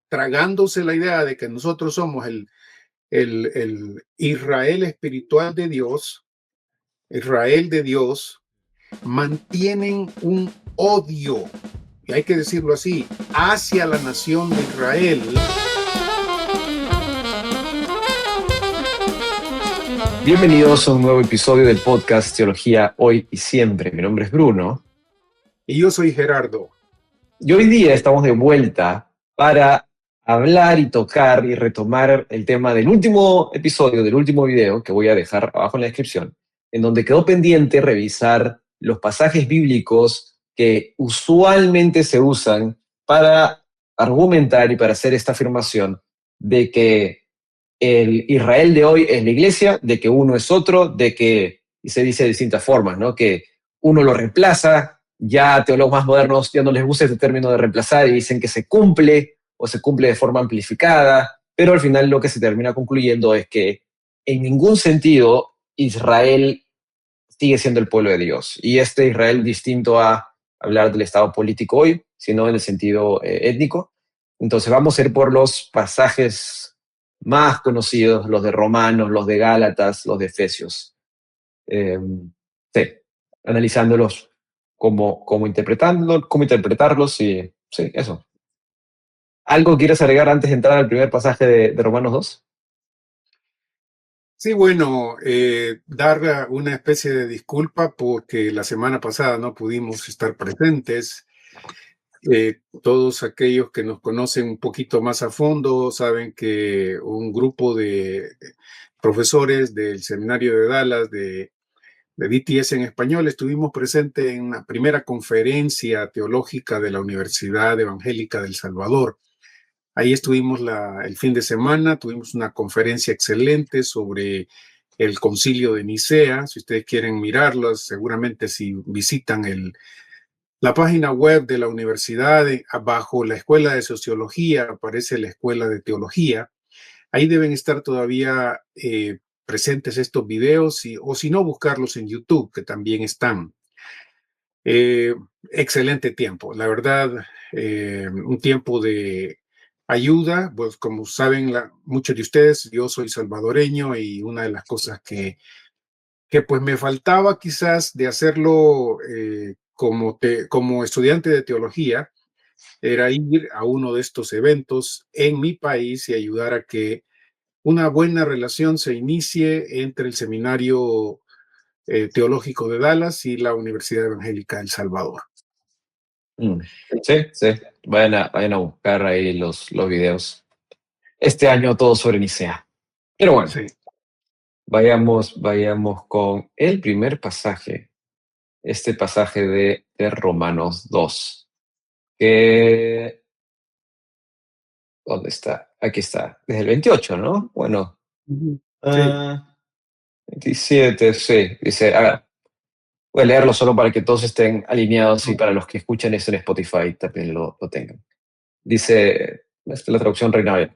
tragándose la idea de que nosotros somos el Israel espiritual de Dios, Israel de Dios, mantienen un odio, y hay que decirlo así, hacia la nación de Israel. Bienvenidos a un nuevo episodio del podcast Teología Hoy y Siempre. Mi nombre es Bruno. Y yo soy Gerardo. Y hoy día estamos de vuelta para hablar y tocar y retomar el tema del último episodio, del último video, que voy a dejar abajo en la descripción, en donde quedó pendiente revisar los pasajes bíblicos que usualmente se usan para argumentar y para hacer esta afirmación de que el Israel de hoy es la iglesia, de que uno es otro, de que, y se dice de distintas formas, ¿no? Que uno lo reemplaza. Ya a teólogos más modernos ya no les gusta este término de reemplazar y dicen que se cumple o se cumple de forma amplificada, pero al final lo que se termina concluyendo es que en ningún sentido Israel sigue siendo el pueblo de Dios. Y este Israel distinto a hablar del estado político hoy, sino en el sentido étnico. Entonces vamos a ir por los pasajes más conocidos, los de Romanos, los de Gálatas, los de Efesios. Sí, analizándolos, cómo interpretarlos y sí, eso. ¿Algo quieres agregar antes de entrar al primer pasaje de Romanos 2? Sí, bueno, dar una especie de disculpa porque la semana pasada no pudimos estar presentes. Todos aquellos que nos conocen un poquito más a fondo saben que un grupo de profesores del Seminario de Dallas, de DTS en español, estuvimos presentes en la primera conferencia teológica de la Universidad Evangélica del Salvador. Ahí estuvimos el fin de semana, tuvimos una conferencia excelente sobre el Concilio de Nicea. Si ustedes quieren mirarlas, seguramente si visitan la página web de la universidad, abajo la Escuela de Sociología, aparece la Escuela de Teología. Ahí deben estar todavía presentes estos videos, o si no, buscarlos en YouTube, que también están. Excelente tiempo, la verdad, un tiempo de ayuda. Pues como saben muchos de ustedes, yo soy salvadoreño y una de las cosas que pues me faltaba quizás de hacerlo como estudiante de teología era ir a uno de estos eventos en mi país y ayudar a que una buena relación se inicie entre el Seminario Teológico de Dallas y la Universidad Evangélica del Salvador. Sí, sí. Vayan a buscar ahí los videos. Este año todo sobre Nicea. Pero bueno, sí. Vayamos con el primer pasaje. Este pasaje de Romanos 2. ¿Dónde está? Aquí está. Desde el 28, ¿no? Bueno. Sí. 27, sí. Dice, a ver, voy a leerlo solo para que todos estén alineados y para los que escuchan esto en Spotify también lo tengan. Dice, esta es la traducción Reina Valera.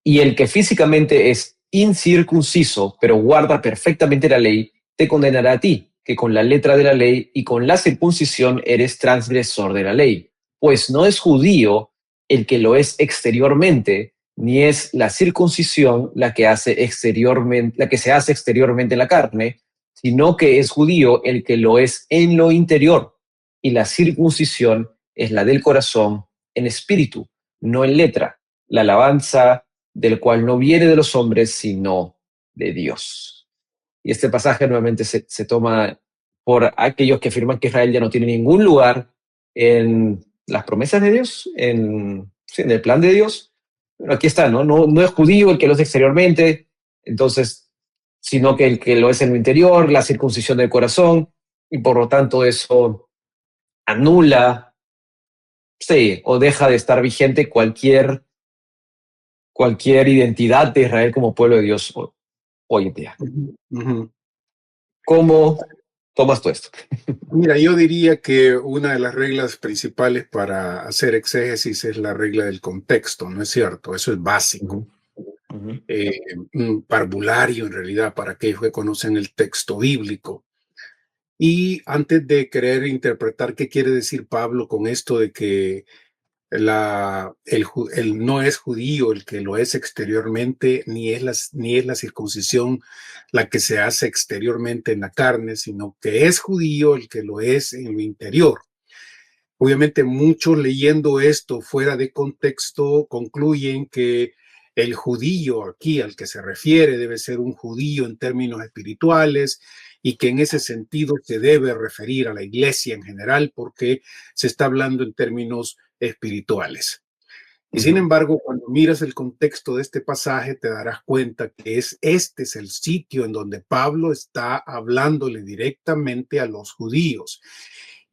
Y el que físicamente es incircunciso, pero guarda perfectamente la ley, te condenará a ti, que con la letra de la ley y con la circuncisión eres transgresor de la ley. Pues no es judío el que lo es exteriormente, ni es la circuncisión la que se hace exteriormente en la carne, sino que es judío el que lo es en lo interior. Y la circuncisión es la del corazón en espíritu, no en letra, la alabanza del cual no viene de los hombres, sino de Dios. Y este pasaje nuevamente se toma por aquellos que afirman que Israel ya no tiene ningún lugar en las promesas de Dios, en el plan de Dios. Pero aquí está, ¿no? No es judío el que lo es exteriormente, entonces, sino que el que lo es en lo interior, la circuncisión del corazón, y por lo tanto eso anula, sí, o deja de estar vigente cualquier identidad de Israel como pueblo de Dios hoy en día. ¿Cómo tomas tú esto? Mira, yo diría que una de las reglas principales para hacer exégesis es la regla del contexto, ¿no es cierto? Eso es básico. Un parvulario, en realidad, para aquellos que conocen el texto bíblico. Y antes de querer interpretar qué quiere decir Pablo con esto de que no es judío el que lo es exteriormente, ni es la circuncisión la que se hace exteriormente en la carne, sino que es judío el que lo es en lo interior. Obviamente muchos leyendo esto fuera de contexto concluyen que el judío aquí al que se refiere debe ser un judío en términos espirituales y que en ese sentido se debe referir a la iglesia en general porque se está hablando en términos espirituales. Y sin embargo, cuando miras el contexto de este pasaje, te darás cuenta que este es el sitio en donde Pablo está hablándole directamente a los judíos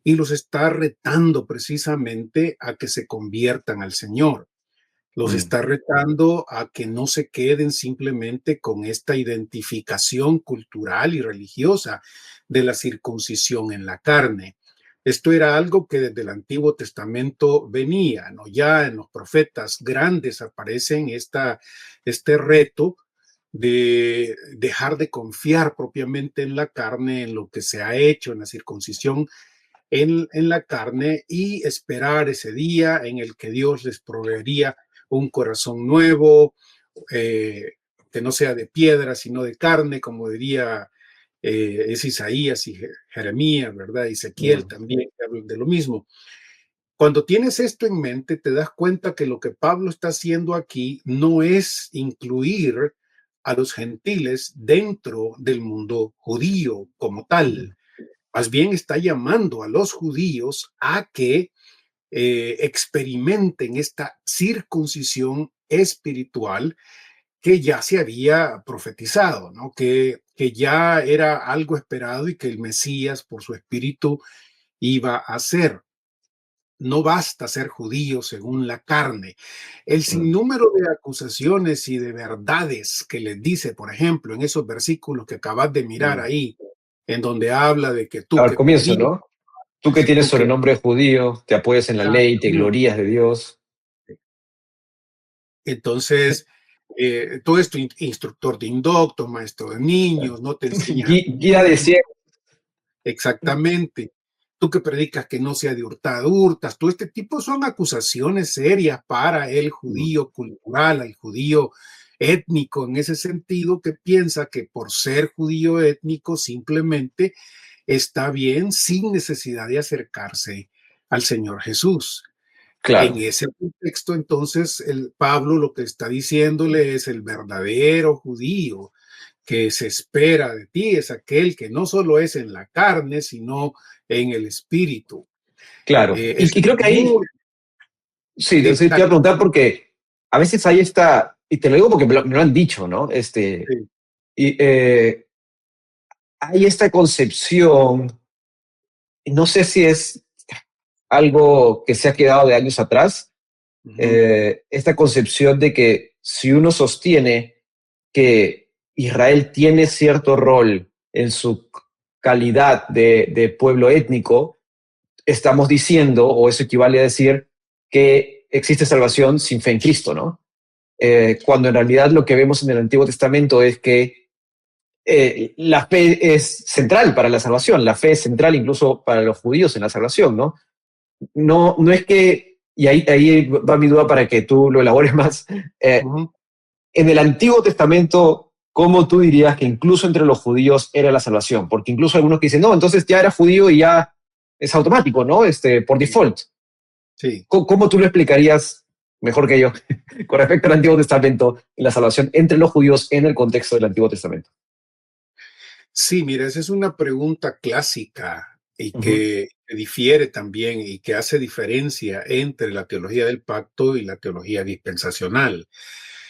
y los está retando precisamente a que se conviertan al Señor. Los está retando a que no se queden simplemente con esta identificación cultural y religiosa de la circuncisión en la carne. Esto era algo que desde el Antiguo Testamento venía, ¿no? Ya en los profetas grandes aparecen este reto de dejar de confiar propiamente en la carne, en lo que se ha hecho en la circuncisión en la carne y esperar ese día en el que Dios les proveería un corazón nuevo, que no sea de piedra, sino de carne, como diría es Isaías y Jeremías, ¿verdad? Ezequiel también hablan de lo mismo. Cuando tienes esto en mente, te das cuenta que lo que Pablo está haciendo aquí no es incluir a los gentiles dentro del mundo judío como tal. Más bien está llamando a los judíos a que experimenten esta circuncisión espiritual que ya se había profetizado, ¿no? Que ya era algo esperado y que el Mesías, por su espíritu, iba a hacer. No basta ser judío según la carne. El sinnúmero de acusaciones y de verdades que les dice, por ejemplo, en esos versículos que acabas de mirar ahí, en donde habla de que tú Al que comienzo, predicas, ¿no? Tú que tienes tú que sobrenombre judío, te apoyas en la ley, te glorías de Dios. entonces, todo esto, instructor de indocto, maestro de niños, no te enseñas a ti Guía de mismo. ciego. Exactamente. Tú que predicas que no sea de hurtas, todo este tipo son acusaciones serias para el judío cultural, el judío étnico, en ese sentido, que piensa que por ser judío étnico simplemente está bien sin necesidad de acercarse al Señor Jesús. En Claro, ese contexto, entonces, el Pablo lo que está diciéndole es el verdadero judío que se espera de ti, es aquel que no solo es en la carne, sino en el espíritu. claro. Es Y creo que ahí, muy, sí, sí, te iba a preguntar porque a veces hay esta, y te lo digo porque me lo han dicho, ¿no? sí, Y, hay esta concepción, no sé si es algo que se ha quedado de años atrás, ujú, esta concepción de que si uno sostiene que Israel tiene cierto rol en su calidad de pueblo étnico, estamos diciendo, o eso equivale a decir, que existe salvación sin fe en Cristo, ¿no? Cuando en realidad lo que vemos en el Antiguo Testamento es que la fe es central para la salvación, la fe es central incluso para los judíos en la salvación, ¿no? No es que, y ahí va mi duda para que tú lo elabores más, ujú. en el Antiguo Testamento, ¿cómo tú dirías que incluso entre los judíos era la salvación? Porque incluso algunos que dicen, no, entonces ya era judío y ya es automático, ¿no? Por default. Sí, ¿Cómo tú lo explicarías mejor que yo con respecto al Antiguo Testamento y la salvación entre los judíos en el contexto del Antiguo Testamento? sí, mira, esa es una pregunta clásica y Ujú, que difiere también y que hace diferencia entre la teología del pacto y la teología dispensacional.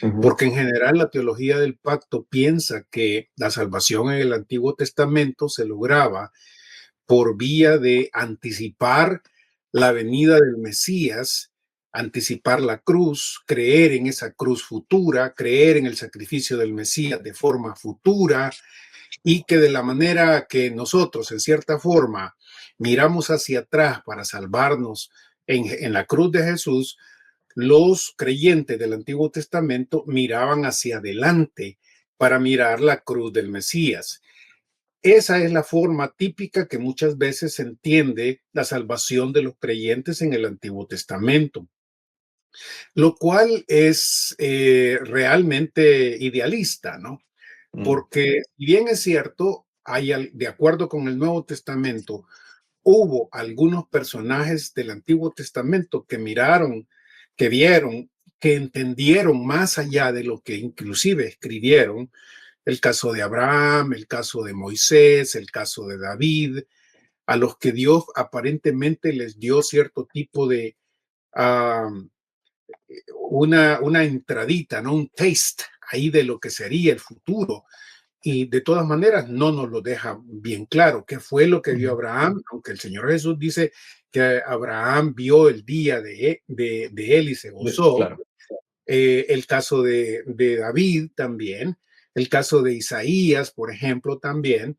ujú, Porque en general la teología del pacto piensa que la salvación en el Antiguo Testamento se lograba por vía de anticipar la venida del Mesías, anticipar la cruz, creer en esa cruz futura, creer en el sacrificio del Mesías de forma futura y que de la manera que nosotros, en cierta forma, miramos hacia atrás para salvarnos en la cruz de Jesús, los creyentes del Antiguo Testamento miraban hacia adelante para mirar la cruz del Mesías. Esa es la forma típica que muchas veces se entiende la salvación de los creyentes en el Antiguo Testamento. lo cual es realmente idealista, ¿no? Mm, Porque si bien es cierto, de acuerdo con el Nuevo Testamento, hubo algunos personajes del Antiguo Testamento que miraron, que vieron, que entendieron más allá de lo que inclusive escribieron. El caso de Abraham, el caso de Moisés, el caso de David, a los que Dios aparentemente les dio cierto tipo de uh, una entradita, ¿no? Un taste ahí de lo que sería el futuro. Y de todas maneras no nos lo deja bien claro qué fue lo que vio mm, Abraham, aunque el Señor Jesús dice que Abraham vio el día de él y se gozó. claro. El caso de David también, el caso de Isaías, por ejemplo, también.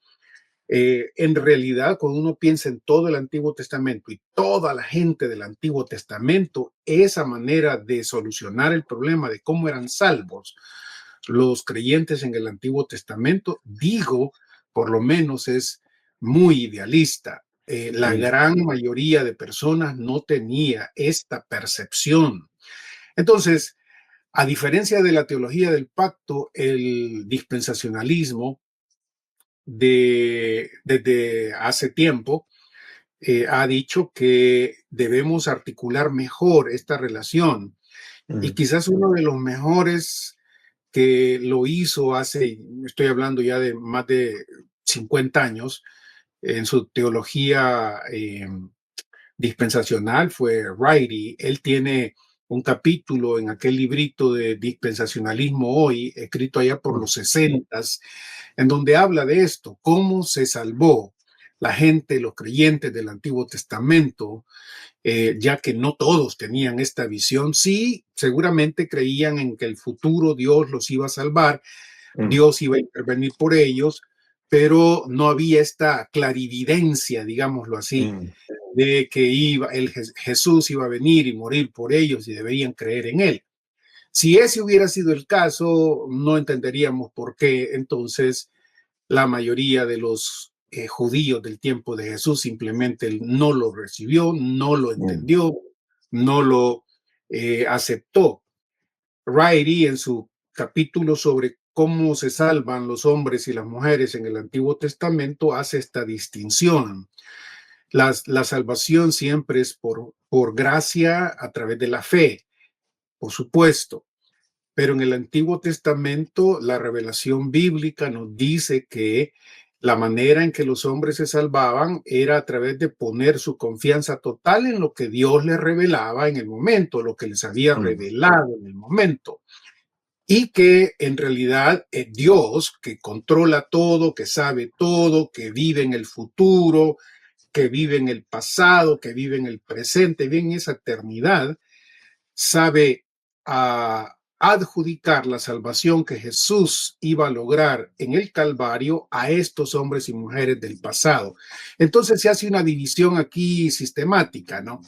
En realidad, cuando uno piensa en todo el Antiguo Testamento y toda la gente del Antiguo Testamento, esa manera de solucionar el problema de cómo eran salvos los creyentes en el Antiguo Testamento, digo, por lo menos es muy idealista. La Sí. gran mayoría de personas no tenía esta percepción. Entonces, a diferencia de la teología del pacto, el dispensacionalismo desde hace tiempo ha dicho que debemos articular mejor esta relación, y Mm, quizás uno de los mejores que lo hizo hace, estoy hablando ya de más de 50 años, en su teología dispensacional fue Wrighty. Él tiene un capítulo en aquel librito de dispensacionalismo hoy, escrito allá por mm, los 60s, en donde habla de esto, cómo se salvó la gente, los creyentes del Antiguo Testamento, ya que no todos tenían esta visión. Sí, seguramente creían en que el futuro Dios los iba a salvar, mm, Dios iba a intervenir por ellos, pero no había esta clarividencia, digámoslo así, mm, de que Jesús iba a venir y morir por ellos y deberían creer en él. Si ese hubiera sido el caso, no entenderíamos por qué entonces la mayoría de los judíos del tiempo de Jesús simplemente no lo recibió, no lo mm, entendió, no lo aceptó. Riley, en su capítulo sobre cómo se salvan los hombres y las mujeres en el Antiguo Testamento, hace esta distinción. La salvación siempre es por gracia a través de la fe, por supuesto, pero en el Antiguo Testamento la revelación bíblica nos dice que la manera en que los hombres se salvaban era a través de poner su confianza total en lo que Dios les revelaba en el momento, lo que les había mm, revelado en el momento. Y que en realidad Dios, que controla todo, que sabe todo, que vive en el futuro, que vive en el pasado, que vive en el presente, vive en esa eternidad, sabe adjudicar la salvación que Jesús iba a lograr en el Calvario a estos hombres y mujeres del pasado. Entonces se hace una división aquí sistemática, ¿no?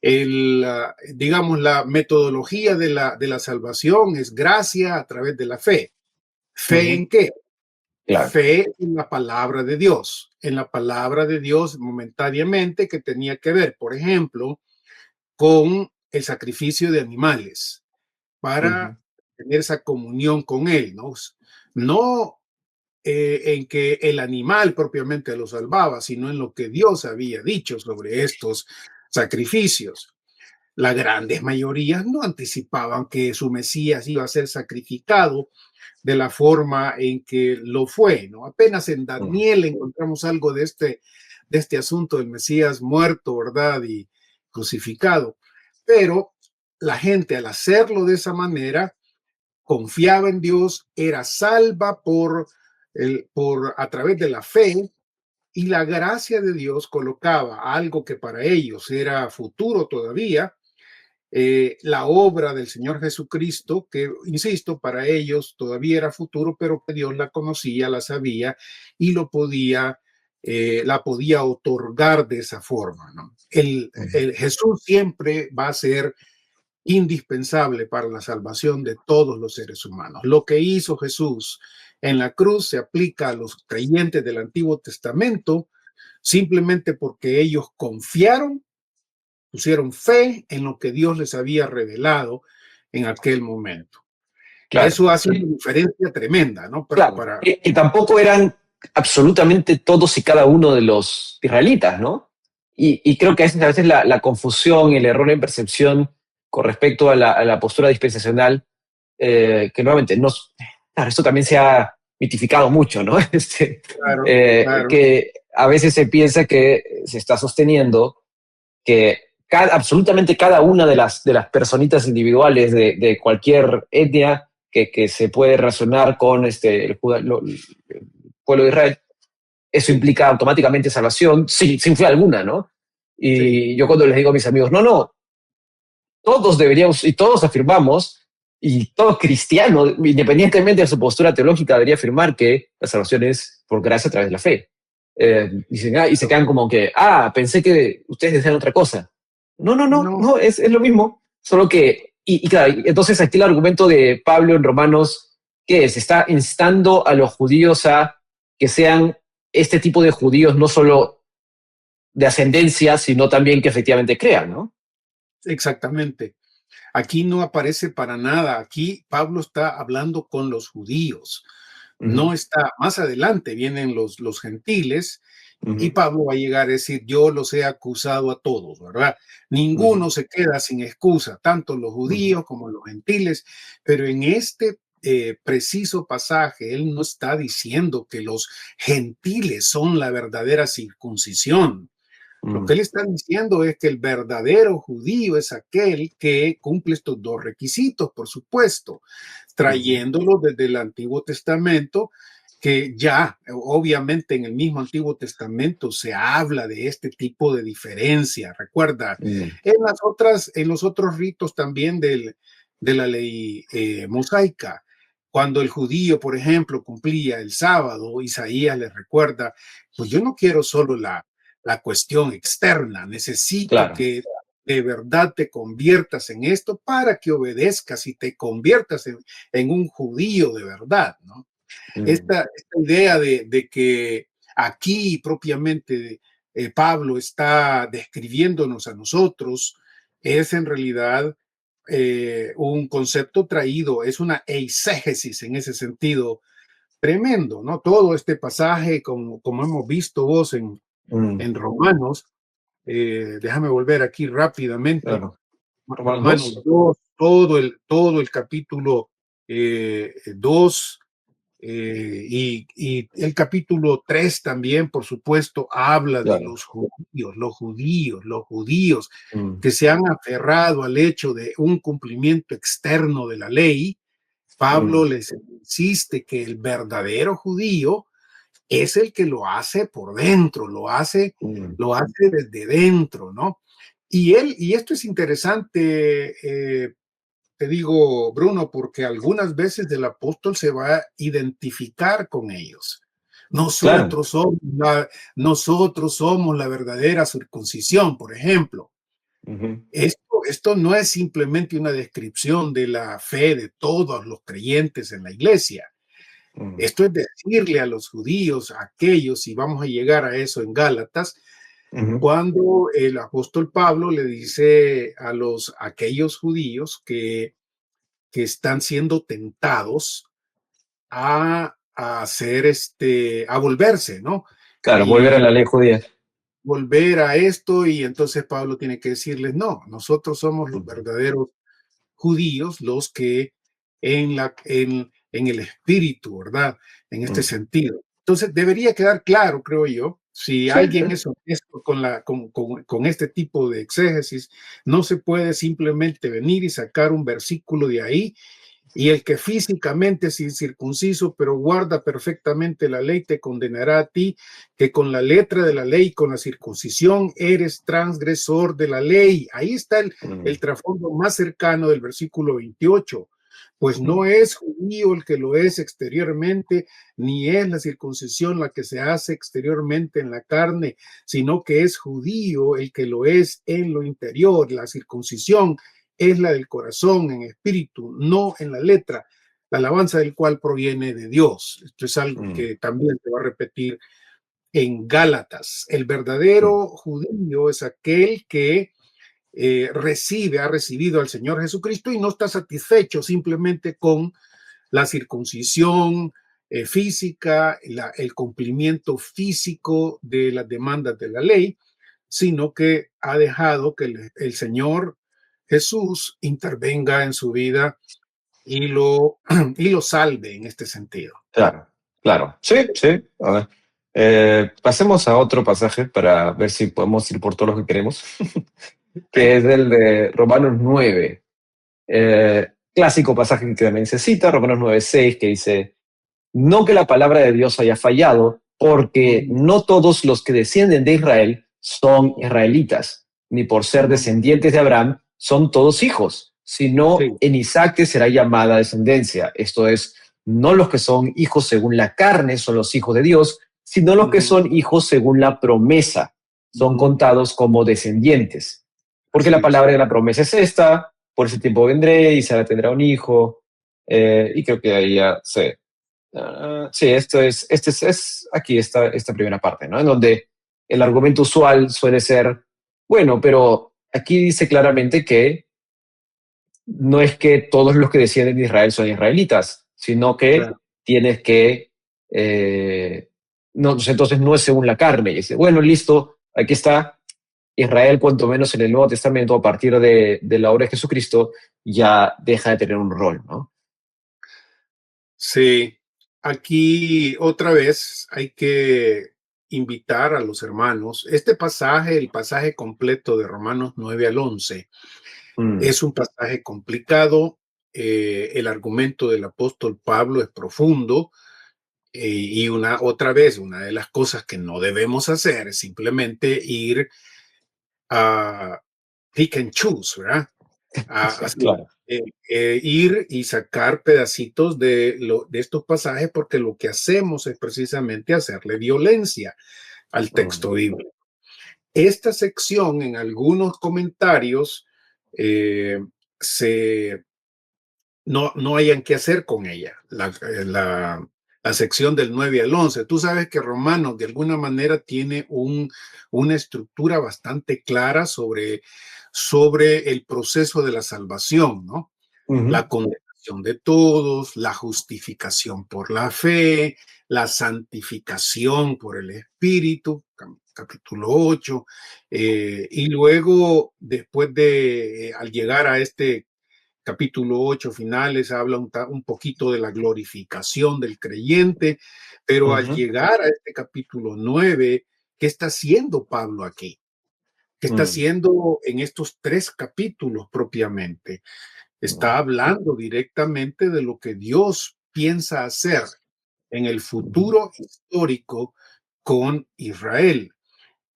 Digamos, la metodología de la salvación es gracia a través de la fe. ¿Fe ujú, en qué? claro. Fe en la palabra de Dios, en la palabra de Dios momentáneamente, que tenía que ver, por ejemplo, con el sacrificio de animales Ujú, para tener esa comunión con Él, ¿no? No en que el animal propiamente lo salvaba, sino en lo que Dios había dicho sobre estos sacrificios. Las grandes mayorías no anticipaban que su Mesías iba a ser sacrificado de la forma en que lo fue, ¿no? Apenas en mm, Daniel encontramos algo de este asunto del Mesías muerto, ¿verdad? Y crucificado. Pero la gente al hacerlo de esa manera confiaba en Dios, era salva a través de la fe, y la gracia de Dios colocaba algo que para ellos era futuro todavía, la obra del Señor Jesucristo, que, insisto, para ellos todavía era futuro, pero que Dios la conocía, la sabía y la podía otorgar de esa forma, ¿no? mm, Jesús siempre va a ser indispensable para la salvación de todos los seres humanos. Lo que hizo Jesús en la cruz se aplica a los creyentes del Antiguo Testamento simplemente porque ellos confiaron pusieron fe en lo que Dios les había revelado en aquel momento. Claro. Eso hace una diferencia tremenda, ¿no? Claro. Y tampoco eran absolutamente todos y cada uno de los israelitas, ¿no? Y creo que a veces la confusión, el error en percepción con respecto a la postura dispensacional, que nuevamente, claro, esto también se ha mitificado mucho, ¿no? Claro, claro. Que a veces se piensa que se está sosteniendo que absolutamente cada una de las personitas individuales de cualquier etnia que se puede relacionar con el pueblo de Israel, eso implica automáticamente salvación sin fe alguna, ¿no? Y Sí. yo cuando les digo a mis amigos, no, todos deberíamos y todos afirmamos, y todo cristiano, independientemente de su postura teológica, debería afirmar que la salvación es por gracia a través de la fe. Y se quedan como que, pensé que ustedes decían otra cosa. No, No, es lo mismo, solo que, y claro, entonces aquí el argumento de Pablo en Romanos, ¿qué es? Está instando a los judíos a que sean este tipo de judíos, no solo de ascendencia, sino también que efectivamente crean, ¿no? exactamente. Aquí no aparece para nada. Aquí Pablo está hablando con los judíos. Uh-huh. No está, más adelante vienen los gentiles y Uh-huh. Pablo va a llegar a decir, yo los he acusado a todos, ¿verdad? Uh-huh. Ninguno se queda sin excusa, tanto los Uh-huh. judíos como los gentiles, pero en este preciso pasaje, él no está diciendo que los gentiles son la verdadera circuncisión. Lo que Uh-huh. él está diciendo es que el verdadero judío es aquel que cumple estos dos requisitos, por supuesto, Uh-huh. trayéndolo desde el Antiguo Testamento, que ya obviamente en el mismo Antiguo Testamento se habla de este tipo de diferencia. Recuerda, Uh-huh. en los otros ritos también de la ley mosaica, cuando el judío, por ejemplo, cumplía el sábado, Isaías le recuerda, pues yo no quiero solo la cuestión externa, necesito Claro. que de verdad te conviertas en esto para que obedezcas y te conviertas en un judío de verdad, ¿no? Uh-huh. Esta idea de que aquí propiamente Pablo está describiéndonos a nosotros es en realidad un concepto traído, es una eisegesis en ese sentido tremendo, ¿no? Todo este pasaje, como hemos visto vos Uh-huh. en Romanos, déjame volver aquí rápidamente. Claro. Romanos Romanos 2. 2, todo el capítulo 2 y el capítulo 3 también, por supuesto, habla de Claro. los judíos Uh-huh. que se han aferrado al hecho de un cumplimiento externo de la ley. Pablo Uh-huh. les insiste que el verdadero judío es el que lo hace por dentro, Uh-huh. lo hace desde dentro, ¿no? Y esto es interesante, te digo, Bruno, porque algunas veces el apóstol se va a identificar con ellos. Claro. Nosotros somos nosotros somos la verdadera circuncisión, por ejemplo. Uh-huh. Esto no es simplemente una descripción de la fe de todos los creyentes en la iglesia. Uh-huh. Esto es decirle a los judíos, a aquellos, y vamos a llegar a eso en Gálatas, Uh-huh. cuando el apóstol Pablo le dice a aquellos judíos que están siendo tentados a hacer a volverse, ¿no? Claro, volver a Y la ley judía. volver a esto, y entonces Pablo tiene que decirles, no, nosotros somos los Uh-huh. verdaderos judíos, los que en el espíritu, ¿verdad? En este Uh-huh. sentido. Entonces, debería quedar claro, creo yo, si Sí, alguien sí. es honesto con este tipo de exégesis, no se puede simplemente venir y sacar un versículo de ahí y el que físicamente es incircunciso, pero guarda perfectamente la ley, te condenará a ti, que con la letra de la ley, con la circuncisión, eres transgresor de la ley. Ahí está Uh-huh. el trasfondo más cercano del versículo 28. Pues Uh-huh. no es judío el que lo es exteriormente, ni es la circuncisión la que se hace exteriormente en la carne, sino que es judío el que lo es en lo interior. La circuncisión es la del corazón, en espíritu, no en la letra, la alabanza del cual proviene de Dios. Esto es algo Uh-huh. que también se va a repetir en Gálatas. El Uh-huh. verdadero judío es aquel que ha recibido al Señor Jesucristo y no está satisfecho simplemente con la circuncisión física, el cumplimiento físico de las demandas de la ley, sino que ha dejado que el Señor Jesús intervenga en su vida y lo salve en este sentido. Claro, claro. Sí, sí. A ver. Pasemos a otro pasaje para ver si podemos ir por todo lo que queremos, que es el de Romanos 9. Clásico pasaje que también se cita, Romanos 9:6, que dice, no que la palabra de Dios haya fallado, porque no todos los que descienden de Israel son israelitas, ni por ser descendientes de Abraham son todos hijos, sino Sí. en Isaac te será llamada descendencia. Esto es, no los que son hijos según la carne son los hijos de Dios, sino los que son hijos según la promesa, son contados como descendientes. Porque Así la es. palabra de la promesa es esta, por ese tiempo vendré y Sara tendrá un hijo, y creo que ahí ya se sí, aquí está esta primera parte, ¿no? En donde el argumento usual suele ser, bueno, pero aquí dice claramente que no es que todos los que descienden de Israel son israelitas, sino que Claro. tienes que, eh, no, entonces no es según la carne. Y dice, bueno, listo, aquí está. Israel, cuanto menos en el Nuevo Testamento, a partir de la obra de Jesucristo, ya deja de tener un rol, ¿no? Sí, aquí otra vez hay que invitar a los hermanos. Este pasaje, el pasaje completo de Romanos 9 al 11, Mm, es un pasaje complicado. El argumento del apóstol Pablo es profundo y otra vez, una de las cosas que no debemos hacer es simplemente ir a pick and choose, ¿verdad? claro. Ir y sacar pedacitos de estos pasajes porque lo que hacemos es precisamente hacerle violencia al Mm, texto bíblico. Esta sección en algunos comentarios eh, se, no hayan qué hacer con ella, la sección del 9 al 11. Tú sabes que Romanos de alguna manera tiene una estructura bastante clara sobre el proceso de la salvación, ¿no? ujú, La condenación de todos, la justificación por la fe, la santificación por el Espíritu, capítulo 8, y luego, al llegar a este capítulo 8 finales, habla un poquito de la glorificación del creyente, pero al ujú, llegar a este capítulo 9, ¿qué está haciendo Pablo aquí? ¿Qué está mm, haciendo en estos tres capítulos propiamente? mm, Está hablando directamente de lo que Dios piensa hacer en el ujú, futuro histórico con Israel.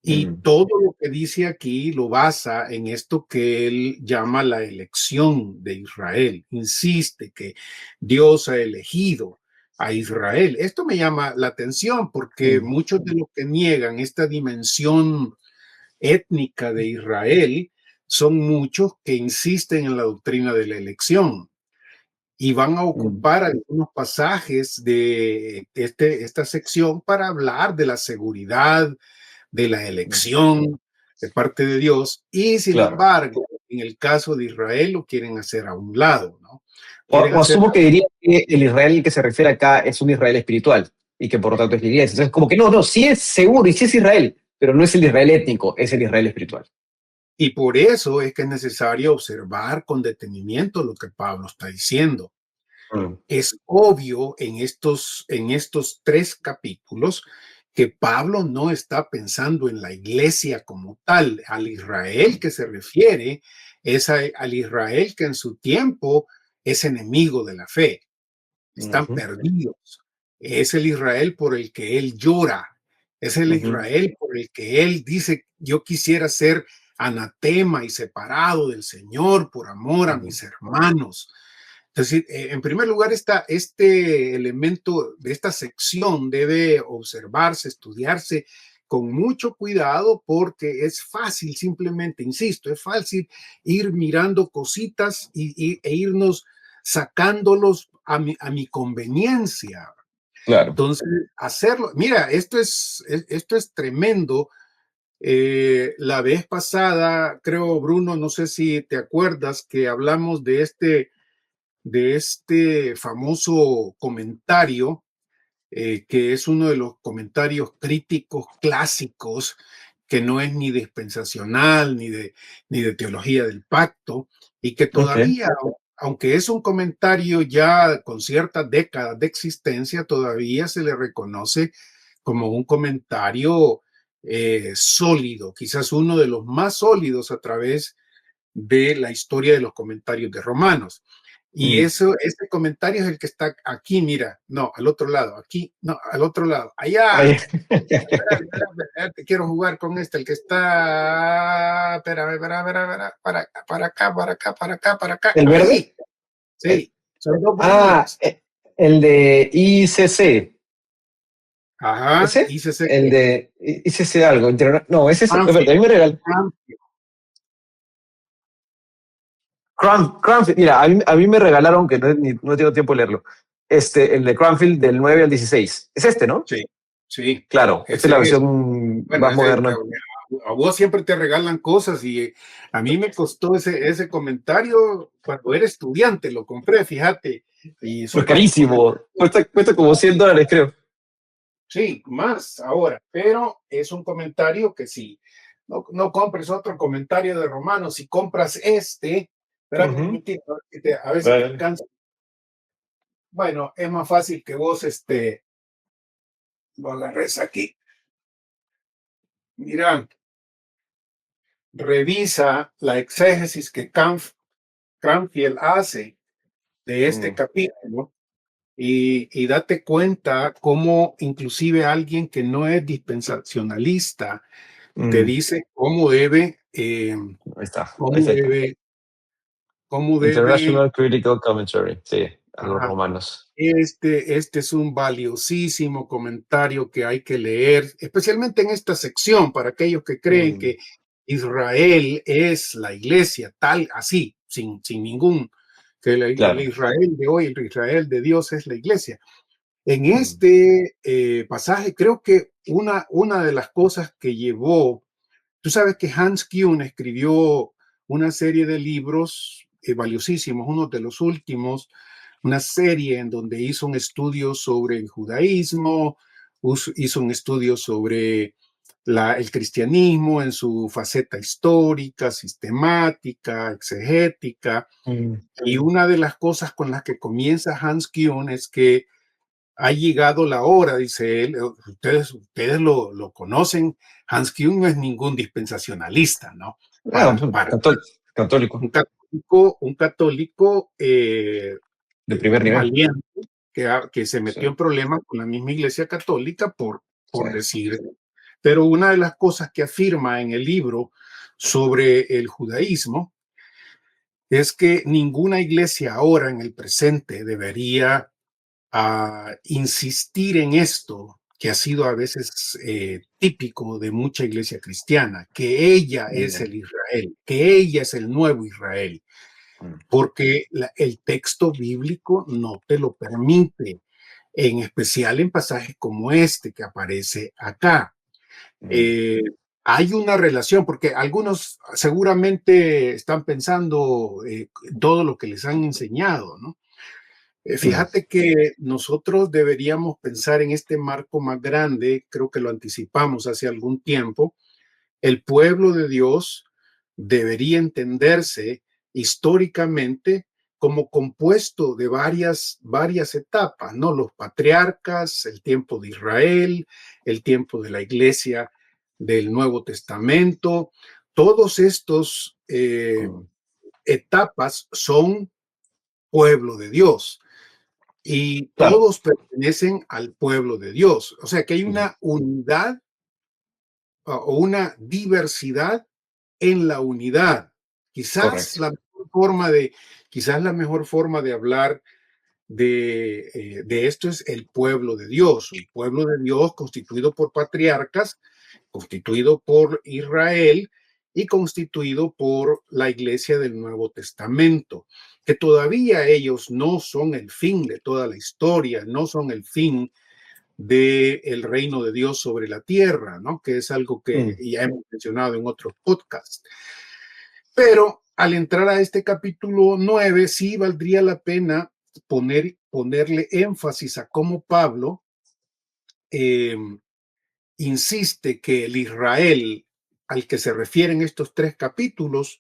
Y mm, todo lo que dice aquí lo basa en esto que él llama la elección de Israel. Insiste que Dios ha elegido a Israel. Esto me llama la atención porque mm, muchos de los que niegan esta dimensión étnica de Israel son muchos que insisten en la doctrina de la elección y van a mm, ocupar algunos pasajes de esta sección para hablar de la seguridad, de la mm. elección de parte de Dios, y sin Claro. embargo, en el caso de Israel lo quieren hacer a un lado, ¿no? O, Quieren o hacer, asumo que diría que el Israel que se refiere acá es un Israel espiritual y que por lo tanto es la iglesia. Entonces, como que no, no, sí es seguro y sí es Israel, pero no es el Israel étnico, es el Israel espiritual. y por eso es que es necesario observar con detenimiento lo que Pablo está diciendo. Mm, Es obvio en estos tres capítulos que Pablo no está pensando en la iglesia como tal, al Israel que se refiere es al Israel que en su tiempo es enemigo de la fe, están ujú, perdidos. Es el Israel por el que él llora, es el ujú, Israel por el que él dice, yo quisiera ser anatema y separado del Señor por amor a ujú, mis hermanos. Entonces, en primer lugar, este elemento de esta sección debe observarse, estudiarse con mucho cuidado porque es fácil, simplemente, insisto, es fácil ir mirando cositas e irnos sacándolos a mi conveniencia. claro. Entonces, hacerlo, mira, esto es tremendo La vez pasada, creo, Bruno, no sé si te acuerdas que hablamos de este famoso comentario, que es uno de los comentarios críticos clásicos, que no es ni dispensacional ni de teología del pacto, y que Ok. todavía, aunque es un comentario ya con ciertas décadas de existencia, todavía se le reconoce como un comentario sólido, quizás uno de los más sólidos a través de la historia de los comentarios de Romanos. Y Mm. eso, este comentario es el que está aquí, mira, no, al otro lado, aquí, no, al otro lado, allá. Ay, Espera, te quiero jugar con este, el que está, espera, para acá, para acá, para acá, para acá, ¿El verde? ahí, sí, son dos Ah, volúmenes. el de ICC. Ajá, ¿Ese? hice ese El de ICC algo. No, ese es. Espérate, a mí Cranfield, me regaló. Cranfield. Cranfield, mira, a mí me regalaron, que no tengo tiempo de leerlo, el de Cranfield del 9 al 16. Es este, ¿no? Sí, sí, Claro, esta es ese la es. versión Bueno, más moderna. a vos siempre te regalan cosas y a mí me costó ese comentario cuando era estudiante, lo compré, fíjate, y Pues súper carísimo. Cuesta como $100, creo. sí, más ahora, pero es un comentario que si no compres otro comentario de Romanos, si compras este, espérame un Ujú. momentito, a ver si te Vale. alcanza. Bueno, es más fácil que vos lo agarres aquí. Mira, revisa la exégesis que Cranfield hace de este Mm, capítulo y date cuenta cómo inclusive alguien que no es dispensacionalista te mm. dice Ahí está, cómo perfecto. debe, cómo debe, International Critical Commentary, sí, a los ajá, romanos. este es un valiosísimo comentario que hay que leer, especialmente en esta sección, para aquellos que creen Mm, que Israel es la iglesia, tal, así, sin ningún, que el claro. Israel de hoy, el Israel de Dios es la iglesia. En Mm, este pasaje, creo que una de las cosas que llevó, tú sabes que Hans Kuhn escribió una serie de libros valiosísimos, uno de los últimos, una serie en donde hizo un estudio sobre el judaísmo, hizo un estudio sobre el cristianismo en su faceta histórica, sistemática, exegética. mm, Y una de las cosas con las que comienza Hans Kuhn es que ha llegado la hora, dice él, ustedes lo conocen, Hans Kuhn no es ningún dispensacionalista, ¿no? ah, Para católico, un católico de primer nivel. valiente que se Sí, metió en problemas con la misma Iglesia Católica sí. por decir. Pero una de las cosas que afirma en el libro sobre el judaísmo es que ninguna iglesia ahora en el presente debería insistir en esto, que ha sido a veces típico de mucha iglesia cristiana, que ella es Mm, el Israel, que ella es el nuevo Israel, mm, porque el texto bíblico no te lo permite, en especial en pasajes como este que aparece acá. mm, Eh, hay una relación, porque algunos seguramente están pensando todo lo que les han enseñado, ¿no? mm, Fíjate que nosotros deberíamos pensar en este marco más grande, creo que lo anticipamos hace algún tiempo. El pueblo de Dios debería entenderse históricamente como compuesto de varias etapas, ¿no? Los patriarcas, el tiempo de Israel, el tiempo de la iglesia del Nuevo Testamento, todos estos mm. etapas son pueblo de Dios y Claro. todos pertenecen al pueblo de Dios. O sea que hay Mm, una unidad o una diversidad en la unidad. Quizás correcto. la mejor forma de, quizás la mejor forma de hablar de esto es el pueblo de Dios, el pueblo de Dios constituido por patriarcas, constituido por Israel y constituido por la iglesia del Nuevo Testamento, que todavía ellos no son el fin de toda la historia, no son el fin del reino de Dios sobre la tierra, ¿no? Que es algo que Mm. ya hemos mencionado en otros podcasts. Pero al entrar a este capítulo 9, sí valdría la pena ponerle énfasis a cómo Pablo eh, insiste que el Israel al que se refieren estos 3 capítulos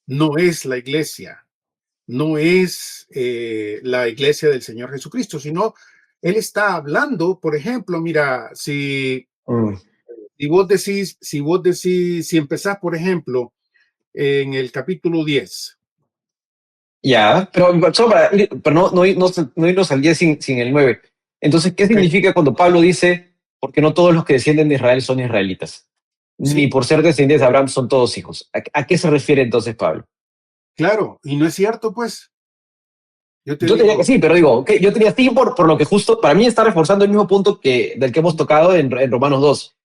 no es la iglesia, no es la iglesia del Señor Jesucristo, sino él está hablando, por ejemplo, mira, Mm. si empezás, por ejemplo, en el capítulo 10. Ya, pero solo para no irnos al 10 sin el 9. Entonces, ¿qué Ok, significa cuando Pablo dice, porque no todos los que descienden de Israel son israelitas? Ni sí, por ser descendientes de Abraham son todos hijos. ¿A qué se refiere entonces Pablo? claro, y no es cierto, pues, yo te Yo tenía que digo, sí, pero digo, okay, yo tenía sí por lo que justo, para mí está reforzando el mismo punto del que hemos tocado en Romanos 2.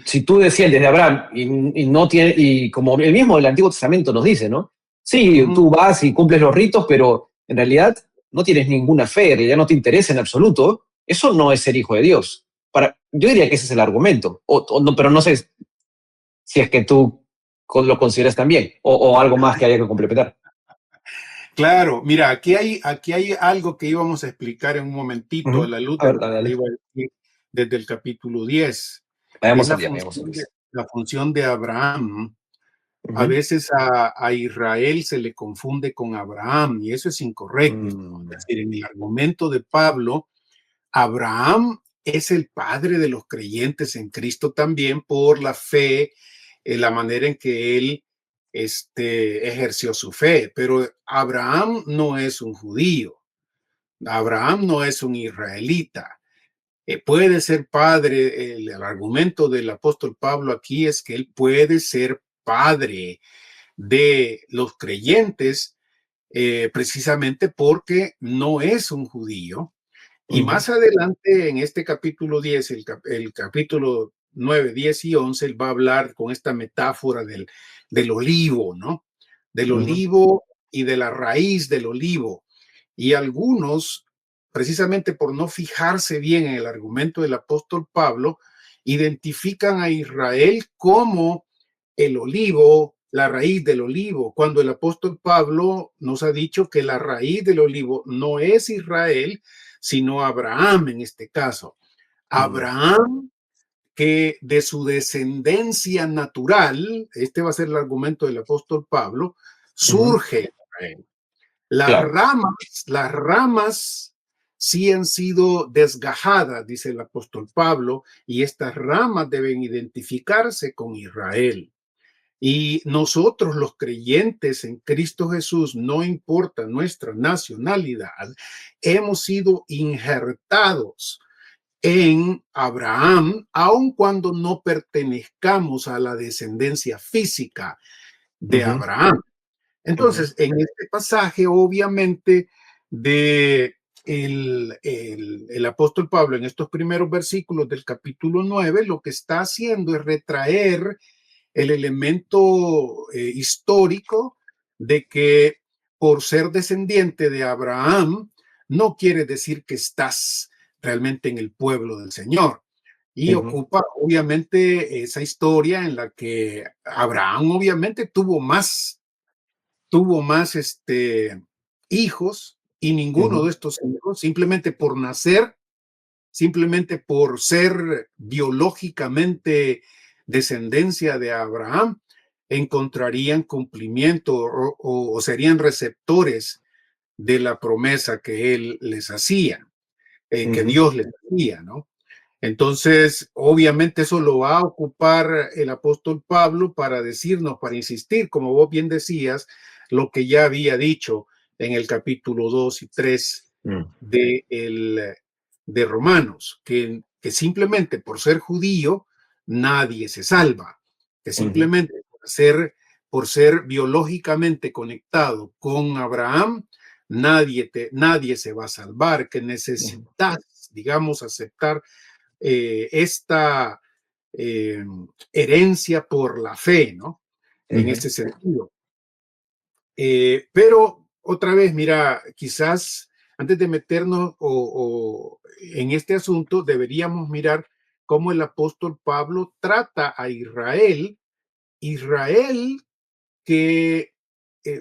Si tú desciendes de Abraham y no tiene, y como el mismo del Antiguo Testamento nos dice, ¿no? Sí, ujú, tú vas y cumples los ritos, pero en realidad no tienes ninguna fe, en realidad no te interesa en absoluto, eso no es ser hijo de Dios. Yo diría que ese es el argumento, no, pero no sé si es que tú lo consideras también, o algo más que haya que complementar. claro, mira, aquí hay algo que íbamos a explicar en un momentito a Ujú. la luz A de ver, lo dale, que te dale. iba a decir desde el capítulo 10. Es Vayamos al la día, vayamos al función día. la función de Abraham. A Ujú. veces a Israel se le confunde con Abraham y eso es incorrecto. Mm. Es decir, en el argumento de Pablo, Abraham es el padre de los creyentes en Cristo también por la fe, la manera en que él ejerció su fe. Pero Abraham no es un judío, Abraham no es un israelita. Puede ser padre, el argumento del apóstol Pablo aquí es que él puede ser padre de los creyentes precisamente porque no es un judío. Y Ujú. más adelante, en este capítulo 10, el capítulo 9, 10 y 11, él va a hablar con esta metáfora del olivo, ¿no? Del Ujú. olivo y de la raíz del olivo. Y algunos, precisamente por no fijarse bien en el argumento del apóstol Pablo, identifican a Israel como el olivo, la raíz del olivo, cuando el apóstol Pablo nos ha dicho que la raíz del olivo no es Israel, sino Abraham en este caso. Mm. Abraham, que de su descendencia natural, este va a ser el argumento del apóstol Pablo, Ujú. surge Israel. Claro. Las ramas sí han sido desgajadas, dice el apóstol Pablo, y estas ramas deben identificarse con Israel. Y nosotros los creyentes en Cristo Jesús, no importa nuestra nacionalidad, hemos sido injertados en Abraham, aun cuando no pertenezcamos a la descendencia física de Ujú. Abraham. Ujú. Entonces, en este pasaje, obviamente, de el apóstol Pablo, en estos primeros versículos del capítulo 9, lo que está haciendo es retraer el elemento histórico de que por ser descendiente de Abraham, no quiere decir que estás realmente en el pueblo del Señor. Y Ujú. ocupa obviamente esa historia en la que Abraham obviamente tuvo más hijos y ninguno Ujú. de estos hijos, simplemente por ser biológicamente descendencia de Abraham, encontrarían cumplimiento o serían receptores de la promesa que él les hacía, que Ujú. Dios les hacía, ¿no? Entonces, obviamente eso lo va a ocupar el apóstol Pablo para decirnos, para insistir, como vos bien decías, lo que ya había dicho en el capítulo 2 y 3 Mm. de, el, de Romanos, que simplemente por ser judío nadie se salva, que Ujú. simplemente por ser biológicamente conectado con Abraham, nadie se va a salvar, que Ujú. necesitas, digamos, aceptar esta eh, herencia por la fe, ¿no? En Ujú. ese sentido. Pero otra vez, mira, quizás antes de meternos en este asunto, deberíamos mirar cómo el apóstol Pablo trata a Israel. Israel que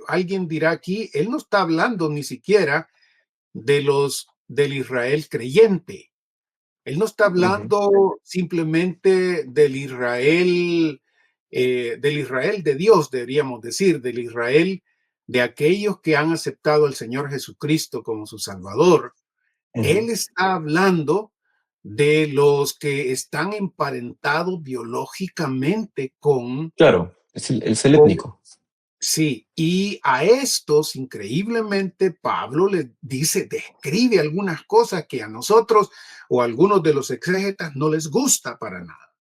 alguien dirá aquí, él no está hablando ni siquiera del Israel creyente. Él no está hablando simplemente del Israel de Dios, deberíamos decir, del Israel de aquellos que han aceptado al Señor Jesucristo como su Salvador. Él está hablando de los que están emparentados biológicamente Claro, es el con étnico. sí, y a estos, increíblemente, Pablo le dice, describe algunas cosas que a nosotros o a algunos de los exégetas no les gusta para nada.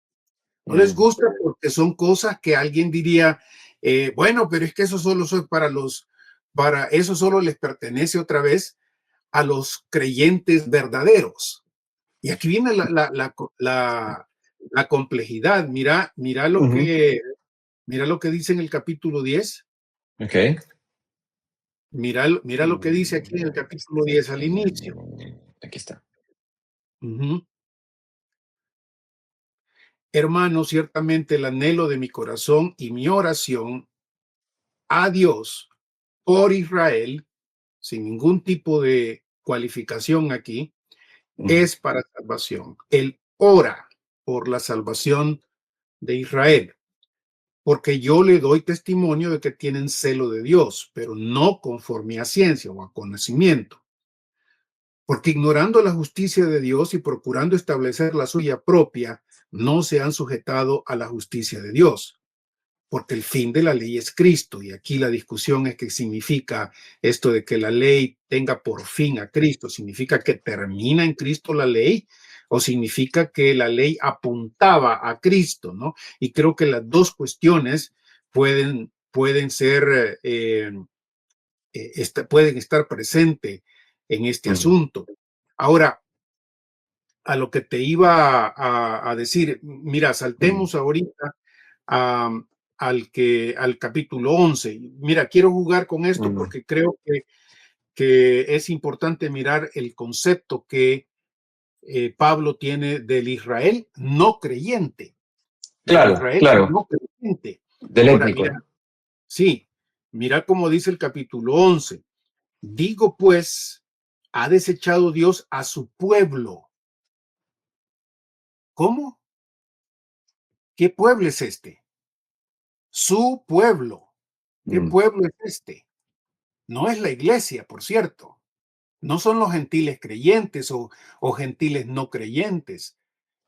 No les gusta porque son cosas que alguien diría, bueno, pero es que eso solo es para eso solo les pertenece otra vez a los creyentes verdaderos. Y aquí viene la complejidad. Mira lo que dice en el capítulo 10. Ok. Mira lo que dice aquí en el capítulo 10 al inicio. Aquí está. Ujú. Hermano, ciertamente el anhelo de mi corazón y mi oración a Dios por Israel, sin ningún tipo de cualificación aquí, es para salvación. Él ora por la salvación de Israel, porque yo le doy testimonio de que tienen celo de Dios, pero no conforme a ciencia o a conocimiento. Porque ignorando la justicia de Dios y procurando establecer la suya propia, no se han sujetado a la justicia de Dios, porque el fin de la ley es Cristo. Y aquí la discusión es qué significa esto de que la ley tenga por fin a Cristo. ¿Significa que termina en Cristo la ley? ¿O significa que la ley apuntaba a Cristo? ¿No? Y creo que las dos cuestiones pueden ser pueden estar presentes en este asunto. Ahora, a lo que te iba a decir, mira, saltemos ahorita al capítulo 11. Mira, quiero jugar con esto porque creo que es importante mirar el concepto que Pablo tiene del Israel no creyente. Del Claro, Israel claro. no creyente. Del Ahora, étnico. mira, sí, mira cómo dice el capítulo 11. Digo pues, ha desechado Dios a su pueblo. ¿Cómo? ¿Qué pueblo es este? Su pueblo. ¿Qué pueblo es este? No es la iglesia, por cierto. No son los gentiles creyentes o gentiles no creyentes.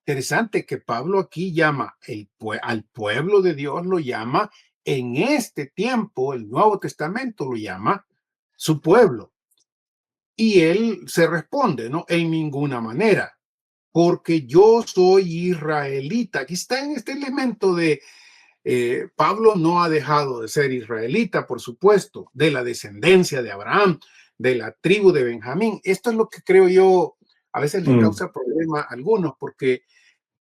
Interesante que Pablo aquí llama al pueblo de Dios, lo llama en este tiempo, el Nuevo Testamento lo llama su pueblo. Y él se responde, ¿no? En ninguna manera, porque yo soy israelita. Aquí está en este elemento de Pablo no ha dejado de ser israelita, por supuesto, de la descendencia de Abraham, de la tribu de Benjamín. Esto es lo que creo yo a veces les causa problema a algunos, porque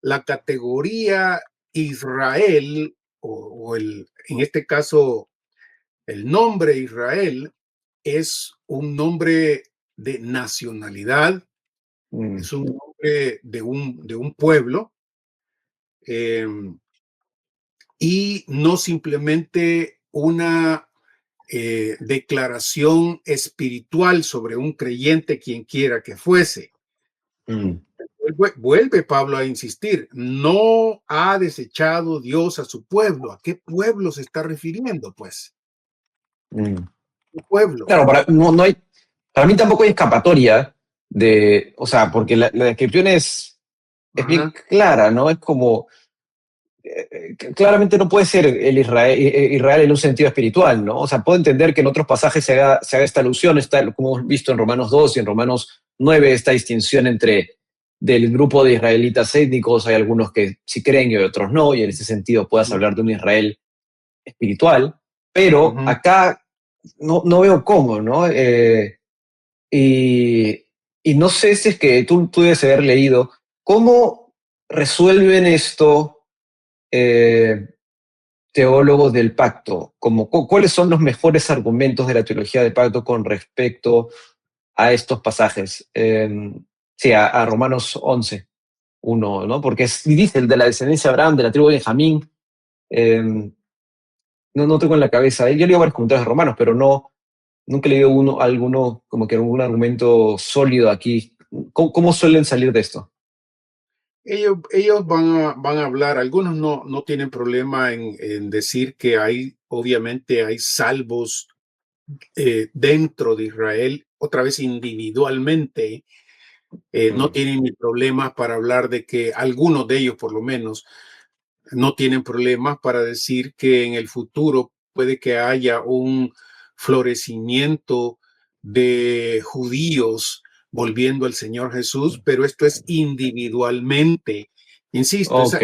la categoría Israel, en este caso el nombre Israel, es un nombre de nacionalidad, es un nombre de un pueblo. Eh, y no simplemente una declaración espiritual sobre un creyente, quien quiera que fuese. Vuelve Pablo a insistir, no ha desechado Dios a su pueblo. ¿A qué pueblo se está refiriendo, pues? ¿Qué pueblo? Claro, no hay, para mí tampoco hay escapatoria o sea, porque la descripción es bien Ajá. clara, ¿no? Es como, claramente no puede ser el Israel en un sentido espiritual, ¿no? O sea, puedo entender que en otros pasajes se haga esta alusión, como hemos visto en Romanos 2 y en Romanos 9, esta distinción del grupo de israelitas étnicos, hay algunos que sí creen y otros no, y en ese sentido puedas hablar de un Israel espiritual, pero Uh-huh. acá no veo cómo, ¿no? Y no sé si es que tú debes haber leído, ¿cómo resuelven esto teólogos del pacto? Como, ¿cuáles son los mejores argumentos de la teología del pacto con respecto a estos pasajes. Sí, a Romanos 11, 1, ¿no? Porque dice el de la descendencia de Abraham, de la tribu de Benjamín. No tengo en la cabeza. Yo leo varios comentarios de Romanos, pero nunca he leído alguno, como que algún argumento sólido aquí. ¿Cómo suelen salir de esto? Ellos van a hablar, algunos no tienen problema en decir que obviamente hay salvos dentro de Israel, otra vez individualmente, no tienen ni problemas para hablar de que algunos de ellos, por lo menos, no tienen problemas para decir que en el futuro puede que haya un florecimiento de judíos volviendo al Señor Jesús, pero esto es individualmente. Insisto, Ok,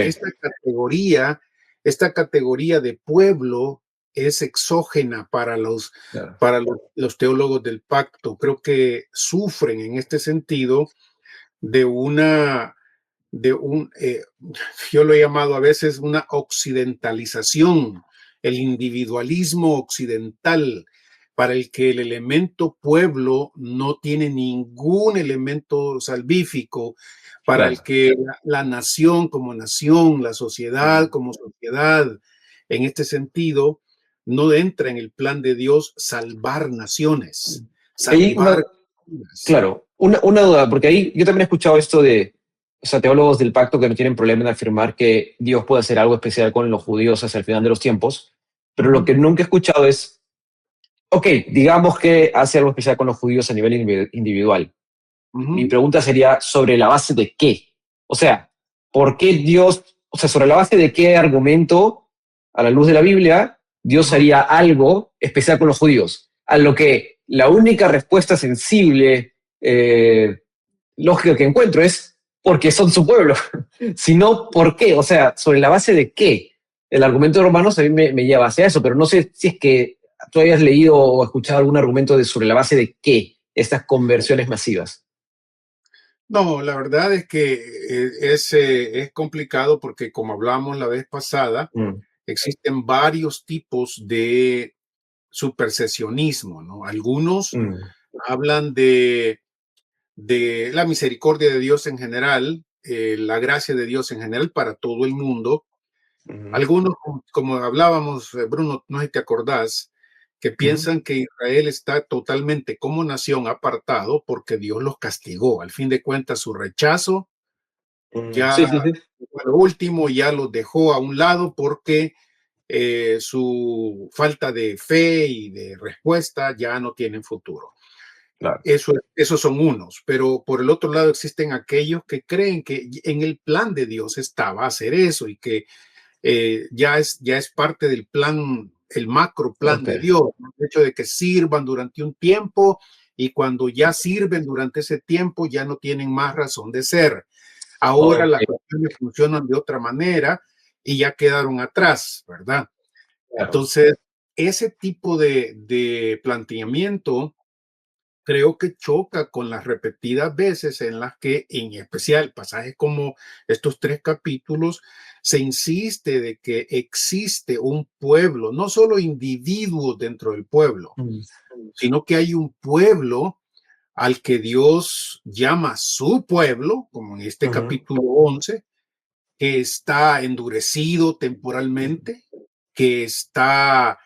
esta categoría de pueblo es exógena claro, para los teólogos del pacto. Creo que sufren en este sentido de una de un, yo lo he llamado a veces una occidentalización, el individualismo occidental, para el que el elemento pueblo no tiene ningún elemento salvífico, para el claro. que la nación, la sociedad como sociedad, en este sentido, no entra en el plan de Dios salvar naciones, Ahí salvar. claro, una duda, porque ahí yo también he escuchado esto de, o sea, teólogos del pacto que no tienen problema en afirmar que Dios puede hacer algo especial con los judíos hacia el final de los tiempos, pero lo que nunca he escuchado es, ok, digamos que hace algo especial con los judíos a nivel individual. Mi pregunta sería, ¿sobre la base de qué? O sea, ¿por qué Dios, o sea, sobre la base de qué argumento, a la luz de la Biblia, Dios haría algo especial con los judíos? A lo que la única respuesta sensible, lógica que encuentro es porque son su pueblo. Si no, ¿por qué? O sea, ¿sobre la base de qué? El argumento de Romanos a mí me lleva hacia eso, pero no sé si es que tú hayas leído o escuchado algún argumento de sobre la base de qué estas conversiones masivas. No, la verdad es que es complicado porque, como hablamos la vez pasada, Mm, existen varios tipos de supersesionismo, ¿no? Algunos mm, hablan de la misericordia de Dios en general, la gracia de Dios en general para todo el mundo. mm, Algunos, como hablábamos, Bruno, no sé si te acordás, que mm, piensan que Israel está totalmente como nación apartado porque Dios los castigó. Al fin de cuentas, su rechazo sí, ya sí, sí, fue lo último, ya los dejó a un lado porque su falta de fe y de respuesta ya no tienen futuro. claro. Esos son unos, pero por el otro lado existen aquellos que creen que en el plan de Dios estaba hacer eso y que ya es parte del plan, el macro plan Ok, de Dios, ¿no? El hecho de que sirvan durante un tiempo y cuando ya sirven durante ese tiempo ya no tienen más razón de ser. Ahora ok, las cuestiones funcionan de otra manera y ya quedaron atrás, ¿verdad? claro. Entonces, ese tipo de planteamiento creo que choca con las repetidas veces en las que, en especial, pasajes como estos 3 capítulos, se insiste de que existe un pueblo, no solo individuos dentro del pueblo, Mm, sino que hay un pueblo al que Dios llama su pueblo, como en este ujú, capítulo 11, que está endurecido temporalmente, que está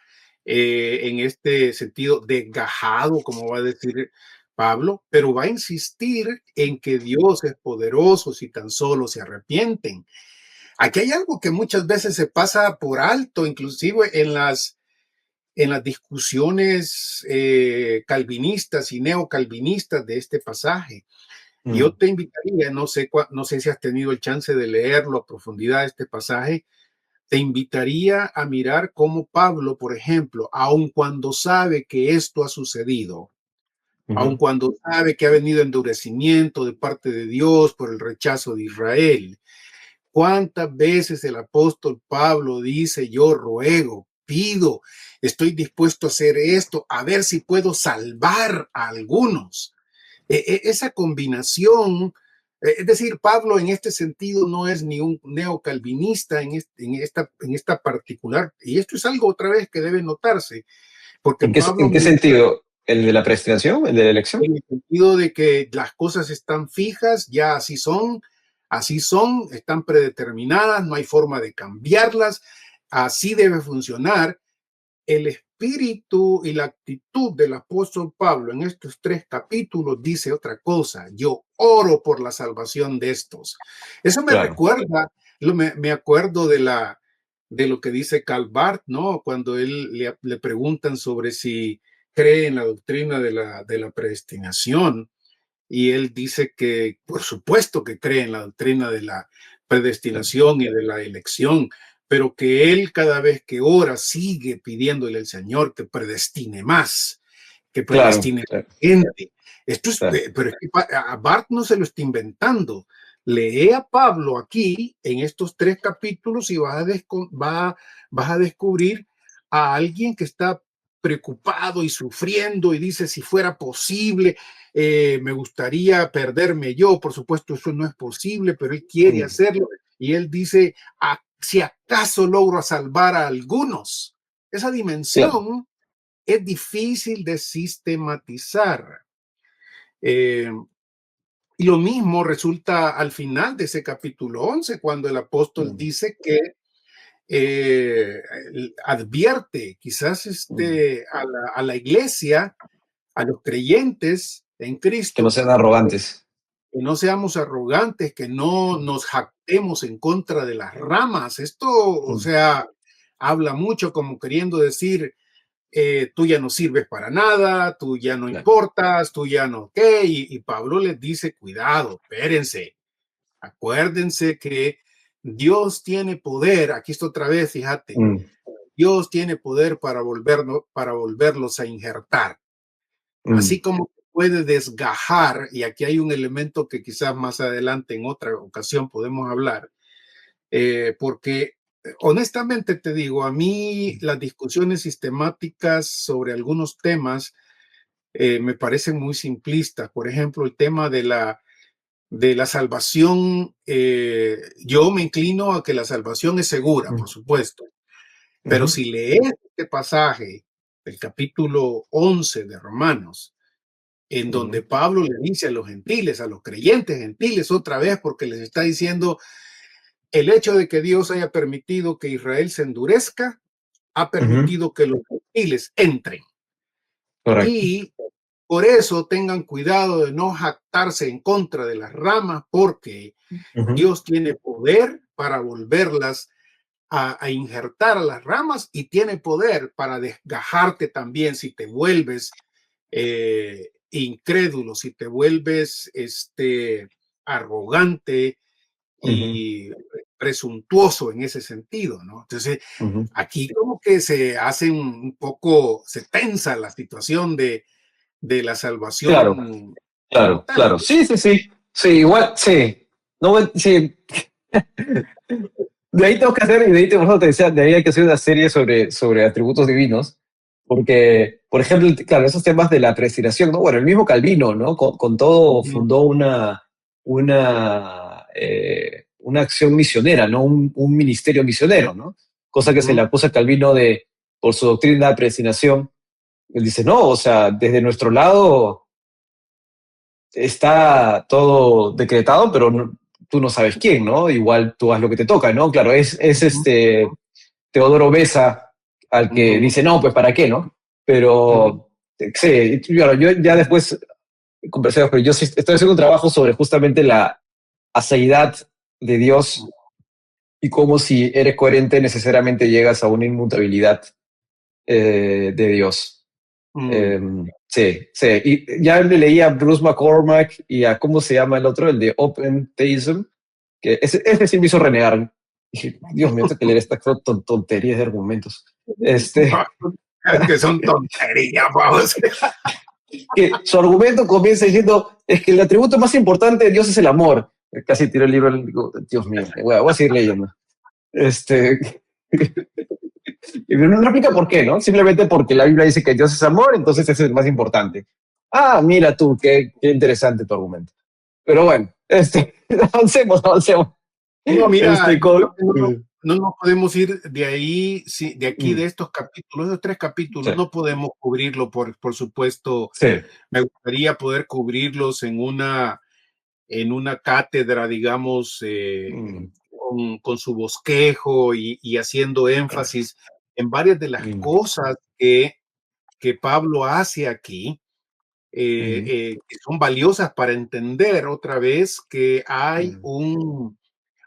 en este sentido desgajado, como va a decir Pablo, pero va a insistir en que Dios es poderoso si tan solo se arrepienten. Aquí hay algo que muchas veces se pasa por alto, inclusive en las discusiones calvinistas y neocalvinistas de este pasaje. Y yo mm, te invitaría, no sé si has tenido el chance de leerlo a profundidad este pasaje, te invitaría a mirar cómo Pablo, por ejemplo, aun cuando sabe que esto ha sucedido, aun ujú. cuando sabe que ha venido endurecimiento de parte de Dios por el rechazo de Israel, ¿cuántas veces el apóstol Pablo dice, yo ruego, pido, estoy dispuesto a hacer esto, a ver si puedo salvar a algunos? Esa combinación, es decir, Pablo en este sentido no es ni un neocalvinista en esta particular, y esto es algo otra vez que debe notarse, porque ¿En qué, Pablo en qué muestra sentido? ¿El de la predestinación? ¿El de la elección? En el sentido de que las cosas están fijas, ya así son, están predeterminadas, no hay forma de cambiarlas, así debe funcionar. El espíritu y la actitud del apóstol Pablo en estos 3 capítulos dice otra cosa. Yo oro por la salvación de estos. Eso me Claro, recuerda, me acuerdo de lo que dice Karl Barth, ¿no? Cuando él le preguntan sobre si cree en la doctrina de la predestinación, y él dice que por supuesto que cree en la doctrina de la predestinación y de la elección, pero que él cada vez que ora sigue pidiéndole al Señor que predestine más, que claro, predestine claro, gente. Esto es, claro. pero es que a Bart no se lo está inventando. Lee a Pablo aquí en estos 3 capítulos y vas a descubrir a alguien que está preocupado y sufriendo y dice si fuera posible, me gustaría perderme yo, por supuesto eso no es posible, pero él quiere Mm, hacerlo y él dice, si acaso logro salvar a algunos. Esa claro. dimensión es difícil de sistematizar. Eh, y lo mismo resulta al final de ese capítulo 11, cuando el apóstol Mm, dice que eh, advierte quizás mm. a la iglesia, a los creyentes en Que no Cristo, sean arrogantes. que no seamos arrogantes, que no Mm, nos jactemos en contra de las ramas. Esto, o mm, sea, habla mucho como queriendo decir, tú ya no sirves para nada, tú ya no claro. importas, tú ya no, ¿qué? Y Pablo les dice, cuidado, espérense, acuérdense que Dios tiene poder, aquí está otra vez, fíjate, Mm, Dios tiene poder para volverlos a injertar. mm, Así como puede desgajar, y aquí hay un elemento que quizás más adelante en otra ocasión podemos hablar, porque honestamente te digo, a mí las discusiones sistemáticas sobre algunos temas me parecen muy simplistas. Por ejemplo, el tema de la salvación, yo me inclino a que la salvación es segura, mm, por supuesto, pero ujú, si lees este pasaje del capítulo 11 de Romanos, en donde ujú, Pablo le dice a los gentiles, a los creyentes gentiles otra vez, porque les está diciendo, el hecho de que Dios haya permitido que Israel se endurezca, ha ujú. permitido que los gentiles entren. Correcto. Y por eso tengan cuidado de no jactarse en contra de las ramas, porque Ujú, Dios tiene poder para volverlas a injertar a las ramas y tiene poder para desgajarte también si te vuelves incrédulo, si te vuelves arrogante ujú, y presuntuoso en ese sentido, ¿no? Entonces, ujú. aquí como que se hace un poco, se tensa la situación de la Claro, salvación como claro, tal. claro. Sí, sí, sí. Sí, igual, sí. No, sí. De ahí tengo que hacer, y de ahí te decía, de ahí hay que hacer una serie sobre atributos divinos, porque, por ejemplo, claro, esos temas de la predestinación, ¿no? Bueno, el mismo Calvino, ¿no? Con todo Ujú, fundó una acción misionera, ¿no? Un ministerio misionero, ¿no? Cosa que se le ujú, acusa a Calvino de, por su doctrina de predestinación. Él dice, no, o sea, desde nuestro lado está todo decretado, pero tú no sabes quién, ¿no? Igual tú haz lo que te toca, ¿no? Claro, es ujú, Teodoro Besa al que ujú, dice, no, pues ¿para qué, no? ujú, Pero sí, claro, yo ya después conversé, pero yo sí estoy haciendo un trabajo sobre justamente la aceidad de Dios y cómo si eres coherente necesariamente llegas a una inmutabilidad de Dios. ujú. Sí, sí. Y ya le leí a Bruce McCormack y a, ¿cómo se llama el otro? El de Open Theism, que ese sí me hizo renegar. Dije, Dios mío, tengo que leer estas tonterías de argumentos. Este, Es que son tonterías, vamos. que su argumento comienza diciendo, es que el atributo más importante de Dios es el amor. Casi tiró el libro, digo, Dios mío, voy a seguir leyendo. Este, y no explica por qué, ¿no? Simplemente porque la Biblia dice que Dios es amor, entonces ese es el más importante. Ah, mira tú, qué interesante tu argumento. Pero bueno, avancemos. No, mira, Este, yo con, creo que no nos podemos ir de ahí, de aquí, de Mm, estos capítulos, esos 3 sí, capítulos, no podemos cubrirlo, por supuesto. sí, Me gustaría poder cubrirlos en una cátedra, digamos, mm, con su bosquejo y haciendo énfasis en varias de las mm, cosas que Pablo hace aquí, mm, que son valiosas para entender otra vez que mm,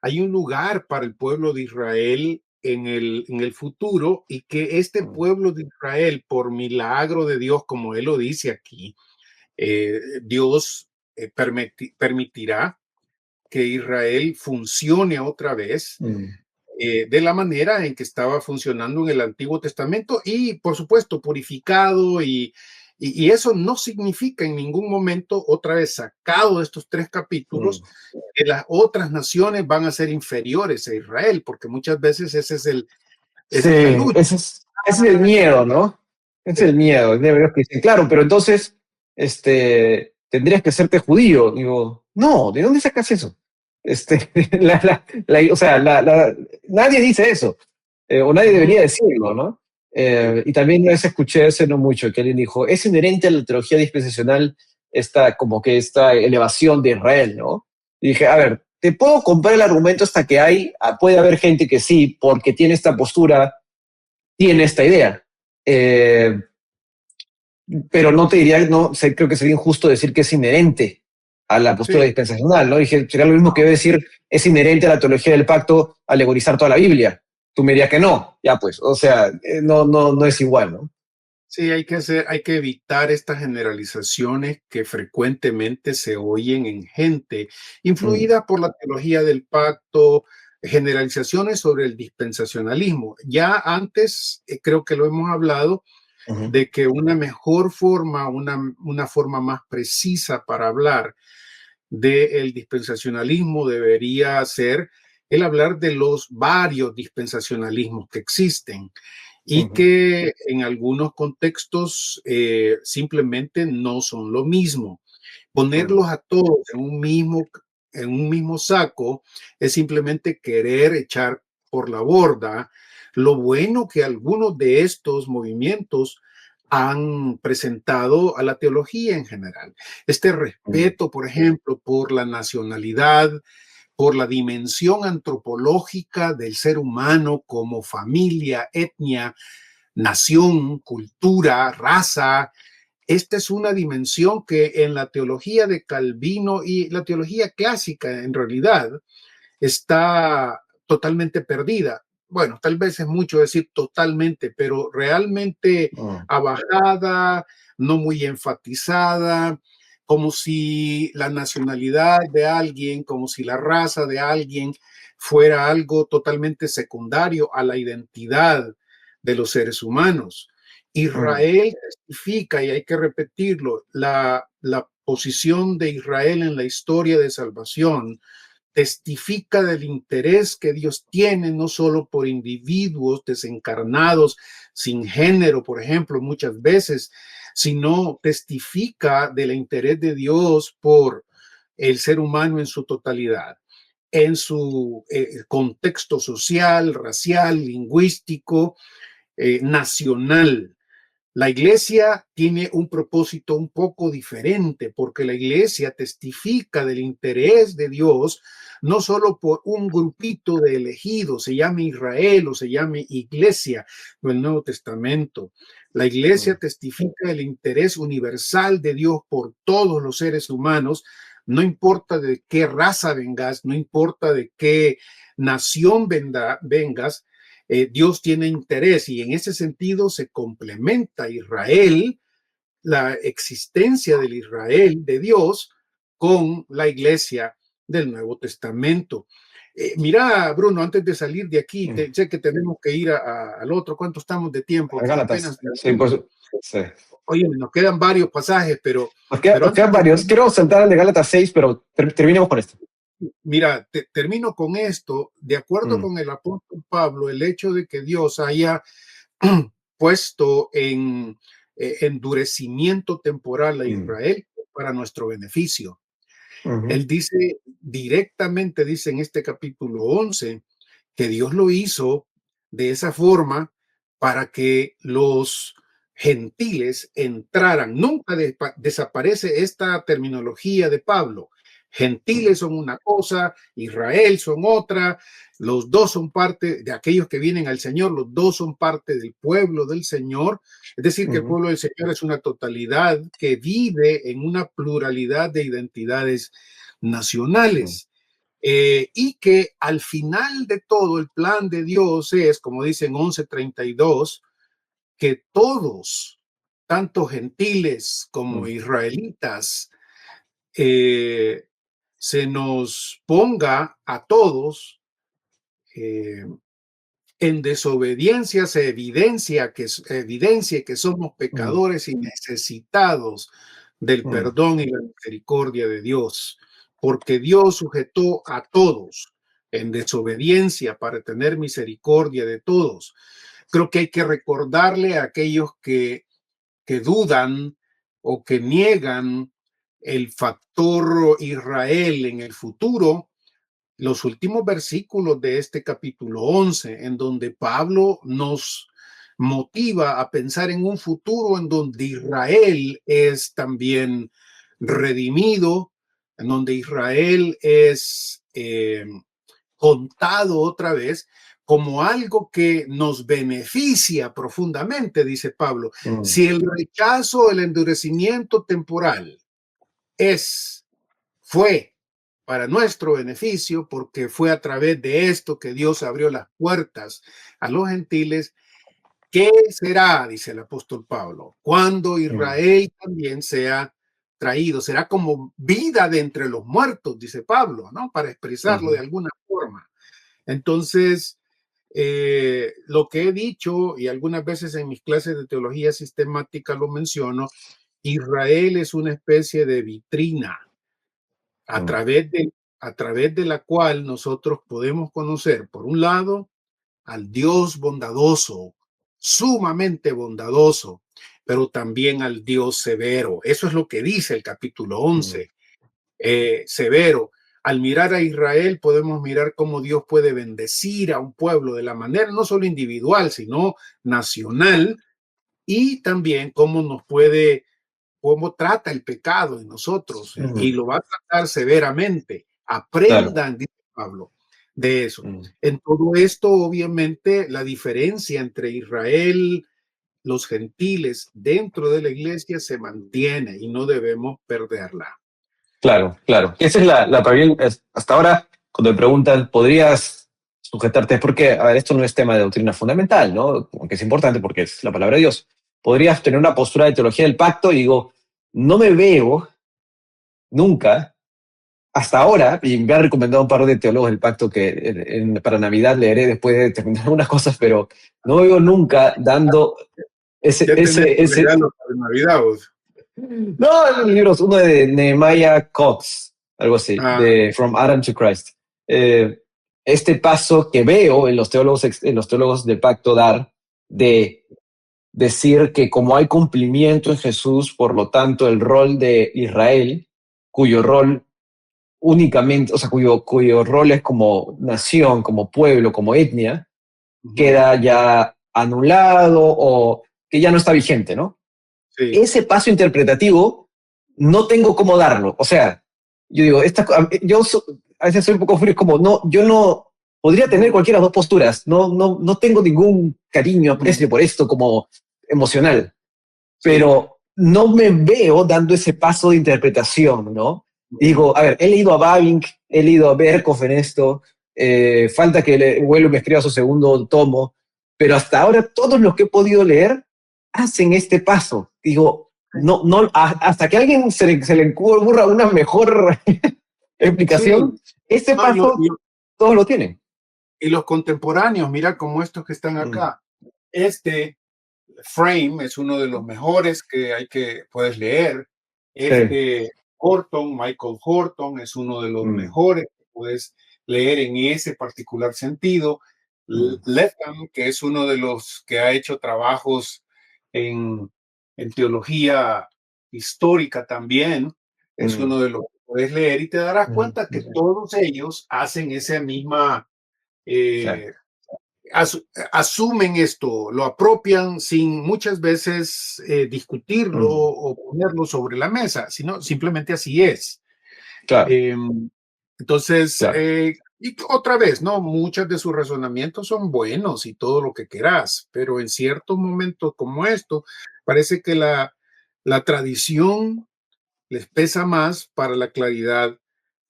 hay un lugar para el pueblo de Israel en el futuro, y que este mm, pueblo de Israel, por milagro de Dios, como él lo dice aquí, Dios permitirá que Israel funcione otra vez mm, de la manera en que estaba funcionando en el Antiguo Testamento, y por supuesto purificado, y eso no significa en ningún momento, otra vez sacado de estos 3 capítulos, mm. que las otras naciones van a ser inferiores a Israel, porque muchas veces Sí, esa es la lucha. ese es el miedo, ¿no? Ese es el miedo. De verdad que dicen, claro, pero entonces, tendrías que hacerte judío. Digo, no, ¿de dónde sacas eso? Este, o sea, nadie dice eso, o nadie Ujú, debería decirlo, ¿no? sí, Y también una vez escuché hace no mucho que alguien dijo, es inherente a la teología dispensacional como que esta elevación de Israel, ¿no? Y dije, a ver, te puedo comprar el argumento hasta que puede haber gente que sí, porque tiene esta postura, tiene esta idea. Eh, pero no te diría, no, creo que sería injusto decir que es inherente a la postura sí. dispensacional, ¿no? Dije, sería lo mismo que decir es inherente a la teología del pacto alegorizar toda la Biblia. Tú me dirías que no, ya pues, o sea, no es igual, ¿no? Sí, hay que evitar estas generalizaciones que frecuentemente se oyen en gente Mm, influida por la teología del pacto, generalizaciones sobre el dispensacionalismo. Ya antes, creo que lo hemos hablado, ujú, de que una mejor forma, una forma más precisa para hablar del dispensacionalismo debería ser el hablar de los varios dispensacionalismos que existen, y ujú, que en algunos contextos simplemente no son lo mismo. mm, Ponerlos a todos en un mismo saco es simplemente querer echar por la borda lo bueno que algunos de estos movimientos han presentado a la teología en general. Este mm, respeto, por ejemplo, por la nacionalidad, por la dimensión antropológica del ser humano como familia, etnia, nación, cultura, raza. Esta es una dimensión que en la teología de Calvino y la teología clásica en realidad está totalmente perdida. Bueno, tal vez es mucho decir totalmente, pero realmente mm, abajada, no muy enfatizada, como si la nacionalidad de alguien, como si la raza de alguien fuera algo totalmente secundario a la identidad de los seres humanos. mm, Israel testifica, y hay que repetirlo, la posición de Israel en la historia de salvación testifica del interés que Dios tiene no solo por individuos desencarnados, sin género, por ejemplo, muchas veces, sino testifica del interés de Dios por el ser humano en su totalidad, en su contexto social, racial, lingüístico, nacional. La iglesia tiene un propósito un poco diferente, porque la iglesia testifica del interés de Dios no solo por un grupito de elegidos, se llame Israel o se llame iglesia en el Nuevo Testamento. La iglesia mm, testifica el interés universal de Dios por todos los seres humanos, no importa de qué raza vengas, no importa de qué nación vengas, Dios tiene interés, y en ese sentido se complementa Israel, la existencia del Israel de Dios, con la iglesia del Nuevo Testamento. Mira, Bruno, antes de salir de aquí, mm. sé que tenemos que ir al otro. ¿Cuánto estamos de tiempo? Gálatas, Apenas. sí, pues, sí. Oye, nos quedan varios pasajes, pero Nos quedan antes de varios. salir, Quiero saltar al de Gálatas 6, pero terminemos con esto. mira, termino con esto. De acuerdo Mm, con el apóstol Pablo, el hecho de que Dios haya puesto en endurecimiento temporal a mm, Israel para nuestro beneficio. ujú, Él dice directamente, dice en este capítulo 11, que Dios lo hizo de esa forma para que los gentiles entraran. Nunca desaparece esta terminología de Pablo. Gentiles son una cosa, Israel son otra, los dos son parte de aquellos que vienen al Señor, los dos son parte del pueblo del Señor. Es decir, que el pueblo del Señor es una totalidad que vive en una pluralidad de identidades nacionales. Y que al final de todo el plan de Dios es, como dicen 11:32, que todos, tanto gentiles como israelitas, se nos ponga a todos en desobediencia, se evidencia que somos pecadores y necesitados del perdón y la misericordia de Dios, porque Dios sujetó a todos en desobediencia para tener misericordia de todos. Creo que hay que recordarle a aquellos que dudan o que niegan el factor Israel en el futuro, los últimos versículos de este capítulo 11, en donde Pablo nos motiva a pensar en un futuro en donde Israel es también redimido, en donde Israel es contado otra vez como algo que nos beneficia profundamente, dice Pablo. Si el rechazo, el endurecimiento temporal fue para nuestro beneficio, porque fue a través de esto que Dios abrió las puertas a los gentiles, ¿qué será, dice el apóstol Pablo, cuando Israel también sea traído? Será como vida de entre los muertos, dice Pablo, ¿no? Para expresarlo de alguna forma. Entonces, lo que he dicho, y algunas veces en mis clases de teología sistemática lo menciono, Israel es una especie de vitrina a través de la cual nosotros podemos conocer, por un lado, al Dios bondadoso, sumamente bondadoso, pero también al Dios severo. Eso es lo que dice el capítulo 11, severo. Al mirar a Israel podemos mirar cómo Dios puede bendecir a un pueblo de la manera no solo individual, sino nacional, y también cómo trata el pecado en nosotros, y lo va a tratar severamente. Aprendan, dice Pablo, de eso. En todo esto, obviamente, la diferencia entre Israel, los gentiles dentro de la iglesia se mantiene y no debemos perderla. Claro, claro. Esa es para mí, hasta ahora, cuando me preguntan, ¿podrías sujetarte? Porque, a ver, esto no es tema de doctrina fundamental, ¿no? Aunque es importante porque es la palabra de Dios. Podrías tener una postura de teología del pacto y digo, no me veo nunca, hasta ahora, y me ha recomendado un par de teólogos del pacto que para Navidad leeré después de terminar algunas cosas, pero no me veo nunca dando Ya tenemos regalo para Navidad, vos. No, libros, uno de Nehemiah Cox, algo así, de From Adam to Christ. Este paso que veo en los teólogos del pacto dar, de decir que como hay cumplimiento en Jesús, por lo tanto el rol de Israel, cuyo rol únicamente, o sea, cuyo rol es como nación, como pueblo, como etnia, queda ya anulado o que ya no está vigente, ¿no? Sí. Ese paso interpretativo no tengo cómo darlo. O sea, yo digo, yo a veces soy un poco frío, como yo no podría tener cualquiera de las dos posturas. No tengo ningún cariño, aprecio por esto como emocional, pero no me veo dando ese paso de interpretación, ¿no? Digo, a ver, he leído a Bavinck, he leído a Berkhoff en esto, falta que vuelva y me escriba su segundo tomo, pero hasta ahora todos los que he podido leer hacen este paso. Digo, hasta que a alguien se le ocurra una mejor explicación, este paso todos lo tienen. Y los contemporáneos, mira como estos que están acá. Frame es uno de los mejores que puedes leer. Michael Horton es uno de los mejores que puedes leer en ese particular sentido. Letham, que es uno de los que ha hecho trabajos en teología histórica también, es uno de los que puedes leer y te darás cuenta que todos ellos hacen esa misma sí, eh, asumen esto, lo apropian sin muchas veces discutirlo mm, o ponerlo sobre la mesa, sino simplemente así es. claro, Eh, entonces, claro, y otra vez, ¿no? Muchos de sus razonamientos son buenos y todo lo que querás, pero en ciertos momentos como esto, parece que la tradición les pesa más para la claridad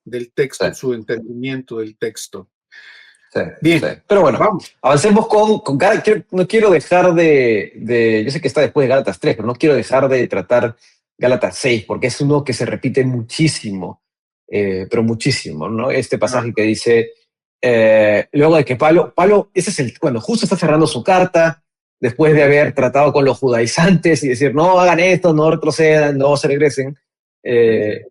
del sí, texto, su entendimiento del texto. sí, sí. Bien, Pero bueno, vamos. avancemos con no quiero dejar yo sé que está después de Gálatas 3, pero no quiero dejar de tratar Gálatas 6, porque es uno que se repite muchísimo, pero muchísimo, ¿no? Este Ah, pasaje que dice, luego de que ese es cuando justo está cerrando su carta, después de haber tratado con los judaizantes y decir, no hagan esto, no retrocedan, no se regresen, eh,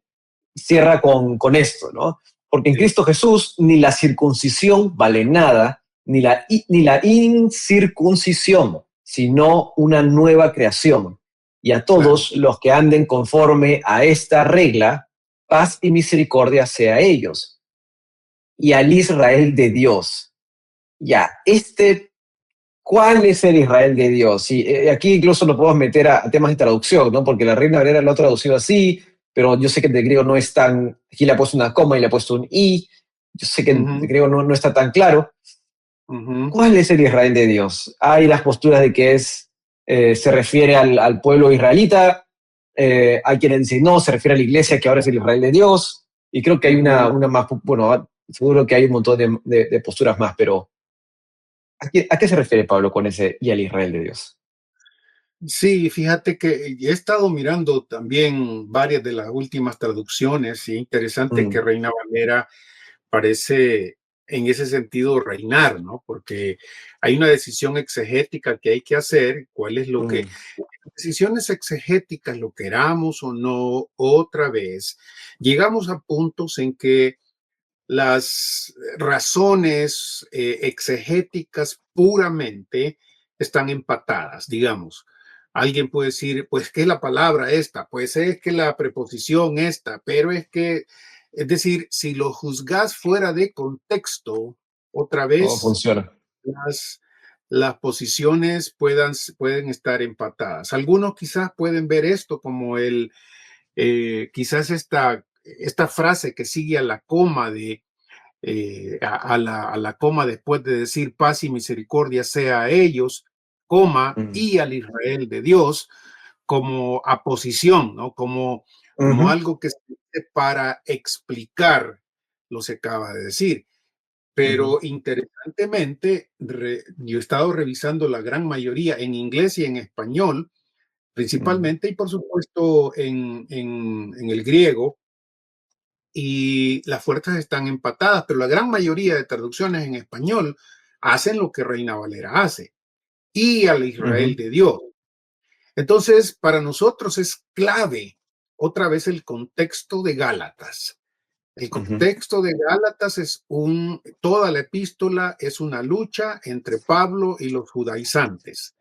cierra con esto, ¿no? Porque en sí, Cristo Jesús ni la circuncisión vale nada, ni la incircuncisión, sino una nueva creación. Y a claro. todos los que anden conforme a esta regla, paz y misericordia sea a ellos. Y al Israel de Dios. Ya, ¿cuál es el Israel de Dios? Y aquí incluso lo podemos meter a temas de traducción, ¿no? Porque la Reina Valera lo ha traducido así, pero yo sé que el de griego no es tan. Aquí le ha puesto una coma y le ha puesto un i. Yo sé que el de Ujú, griego no está tan claro. ujú, ¿Cuál es el Israel de Dios? Hay las posturas de que se refiere al pueblo israelita. Hay quienes dicen no, se refiere a la iglesia que ahora es el Israel de Dios. Y creo que hay ujú. una más, bueno, seguro que hay un montón de posturas más, pero ¿a qué se refiere Pablo con ese y al Israel de Dios? Sí, fíjate que he estado mirando también varias de las últimas traducciones y interesante que Mm, Reina Valera parece en ese sentido reinar, ¿no? Porque hay una decisión exegética que hay que hacer, cuál es lo que, mm, decisiones exegéticas, lo queramos o no, otra vez, llegamos a puntos en que las razones exegéticas puramente están empatadas, digamos. Alguien puede decir, pues que la palabra esta, pues es que la preposición esta, pero es decir, si lo juzgas fuera de contexto, otra ¿Cómo vez funciona? las, las posiciones pueden estar empatadas. Algunos quizás pueden ver esto como quizás esta frase que sigue a la coma a la coma después de decir paz y misericordia sea a ellos, coma, Mm, y al Israel de Dios, como aposición, ¿no? Como ujú, algo que se dice para explicar lo que acaba de decir. ujú, Pero interesantemente, yo he estado revisando la gran mayoría en inglés y en español, mm, principalmente, y por supuesto en el griego, y las fuerzas están empatadas, pero la gran mayoría de traducciones en español hacen lo que Reina Valera hace, y al Israel ujú, de Dios. Entonces, para nosotros es clave otra vez el contexto de Gálatas. El ujú, contexto de Gálatas toda la epístola es una lucha entre Pablo y los judaizantes,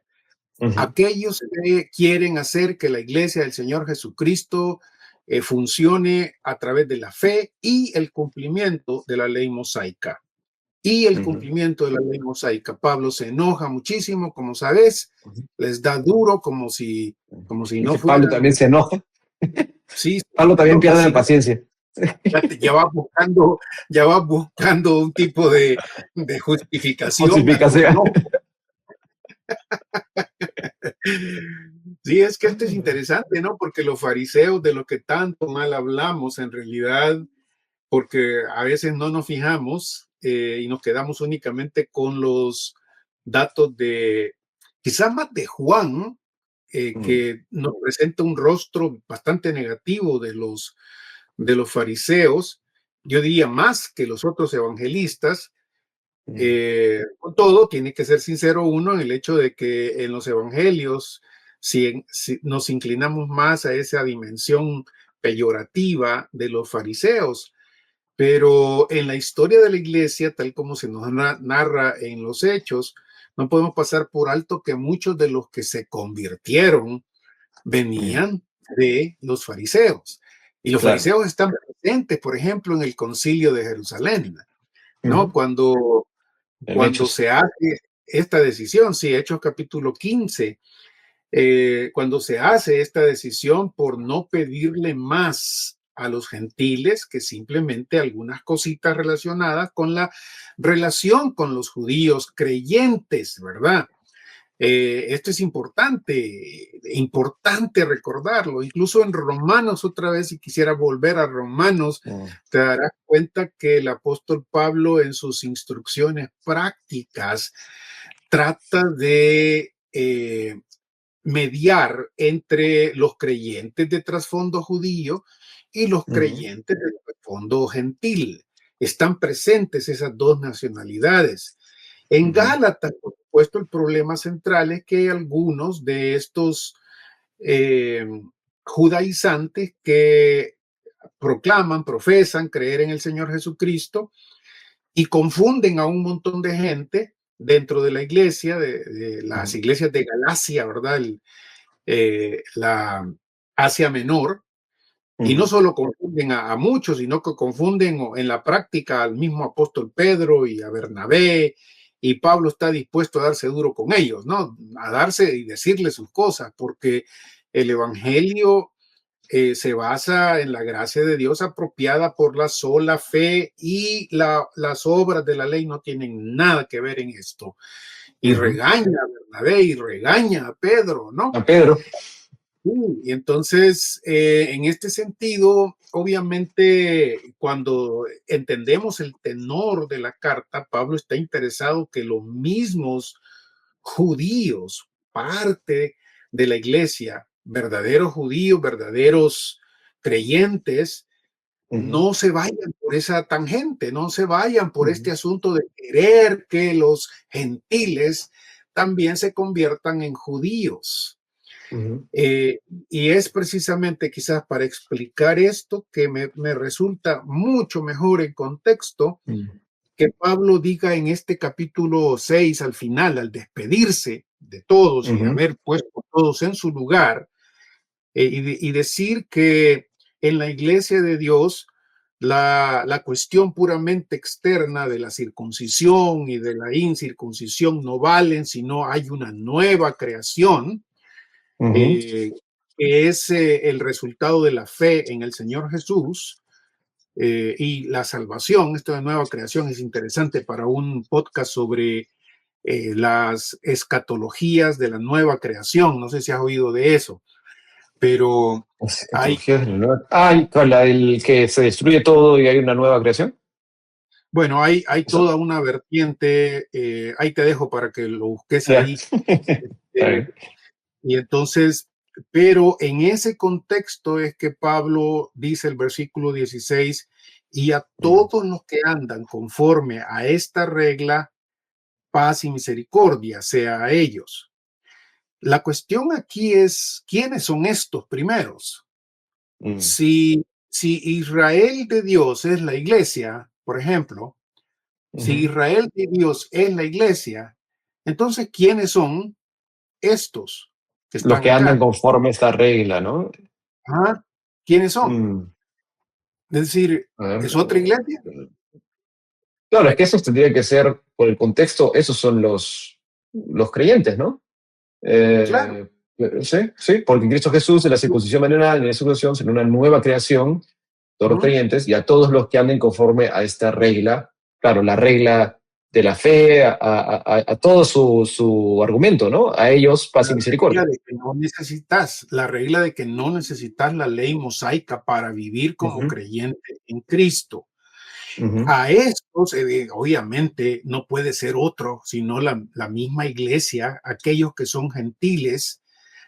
ujú, aquellos que quieren hacer que la iglesia del Señor Jesucristo funcione a través de la fe y el cumplimiento de la ley mosaica. Y el ujú, cumplimiento de la ley mosaica. Pablo se enoja muchísimo, como sabes, ujú. les da duro como si Y no que Pablo fueran, también se enoja. sí, Pablo también y pierde la si no, paciencia. ya va buscando un tipo de justificación a su Justificación. enojo. Sí, es que esto es interesante, ¿no? Porque los fariseos de los que tanto mal hablamos, en realidad, porque a veces no nos fijamos y nos quedamos únicamente con los datos quizás más de Juan, Mm, que nos presenta un rostro bastante negativo de los fariseos, yo diría más que los otros evangelistas, mm, con todo, tiene que ser sincero uno en el hecho de que en los evangelios, si nos inclinamos más a esa dimensión peyorativa de los fariseos, pero en la historia de la iglesia, tal como se nos narra en los hechos, no podemos pasar por alto que muchos de los que se convirtieron mm, venían de los fariseos. Y los claro. fariseos están presentes, por ejemplo, en el concilio de Jerusalén, ¿no? Ujú, En cuando Hechos. se hace esta decisión, sí, Hechos capítulo 15, cuando se hace esta decisión por no pedirle más a los gentiles que simplemente algunas cositas relacionadas con la relación con los judíos creyentes, ¿verdad? Esto es importante recordarlo. Incluso en Romanos, otra vez, si quisiera volver a Romanos, Mm, te darás cuenta que el apóstol Pablo en sus instrucciones prácticas trata de mediar entre los creyentes de trasfondo judío y los ujú, creyentes de trasfondo gentil. Están presentes esas dos nacionalidades. En ujú, Gálatas, por supuesto, el problema central es que algunos de estos eh, judaizantes que proclaman, profesan creer en el Señor Jesucristo y confunden a un montón de gente dentro de la iglesia, de las ujú, iglesias de Galacia, ¿verdad? La Asia Menor, y no ujú, solo confunden a muchos, sino que confunden en la práctica al mismo apóstol Pedro y a Bernabé, y Pablo está dispuesto a darse duro con ellos, ¿no? A darse y decirles sus cosas, porque el Evangelio se basa en la gracia de Dios apropiada por la sola fe y las obras de la ley no tienen nada que ver en esto. Y ujú. regaña a Bernabé y regaña a Pedro, ¿no? A Pedro. Y entonces, en este sentido, obviamente, cuando entendemos el tenor de la carta, Pablo está interesado que los mismos judíos, parte de la iglesia, verdaderos judíos, verdaderos creyentes, Ujú, no se vayan por esa tangente, no se vayan por ujú, este asunto de querer que los gentiles también se conviertan en judíos. ujú, Eh, y es precisamente quizás para explicar esto que me resulta mucho mejor en contexto ujú, que Pablo diga en este capítulo 6 al final, al despedirse de todos y ujú, haber puesto a todos en su lugar, y decir que en la iglesia de Dios la cuestión puramente externa de la circuncisión y de la incircuncisión no valen, sino hay una nueva creación ujú. eh, que es el resultado de la fe en el Señor Jesús y la salvación. Esto de nueva creación es interesante para un podcast sobre las escatologías de la nueva creación. No sé si has oído de eso, pero hay, Escatología de la nueva. Ah, y con el que se destruye todo y hay una nueva creación. bueno, hay Eso. toda una vertiente, ahí te dejo para que lo busques Ya. ahí. Está Eh, bien. y entonces, pero en ese contexto es que Pablo dice el versículo 16, y a Mm, todos los que andan conforme a esta regla, paz y misericordia sea a ellos. La cuestión aquí es, ¿quiénes son estos primeros? mm, Si Israel de Dios es la iglesia, por ejemplo, si ujú. Israel de Dios es la iglesia, entonces, ¿quiénes son estos que Los están que andan acá? conforme a esta regla, ¿no? ¿Ah? ¿Quiénes son? Mm, Es decir, a ver, ¿es otra iglesia? claro, es que eso tendría que ser, por el contexto, esos son los creyentes, ¿no? Claro. Eh, sí, sí, porque Cristo Jesús en la circuncisión manual, en la circuncisión, será una nueva creación, todos los Ujú. creyentes, y a todos los que anden conforme a esta regla, claro, la regla de la fe, a todo su argumento, ¿no? A ellos paz La y regla misericordia. de que no necesitas, la regla de que no necesitas la ley mosaica para vivir como Ujú, creyente en Cristo. ujú, A estos, obviamente, no puede ser otro, sino la misma iglesia, aquellos que son gentiles,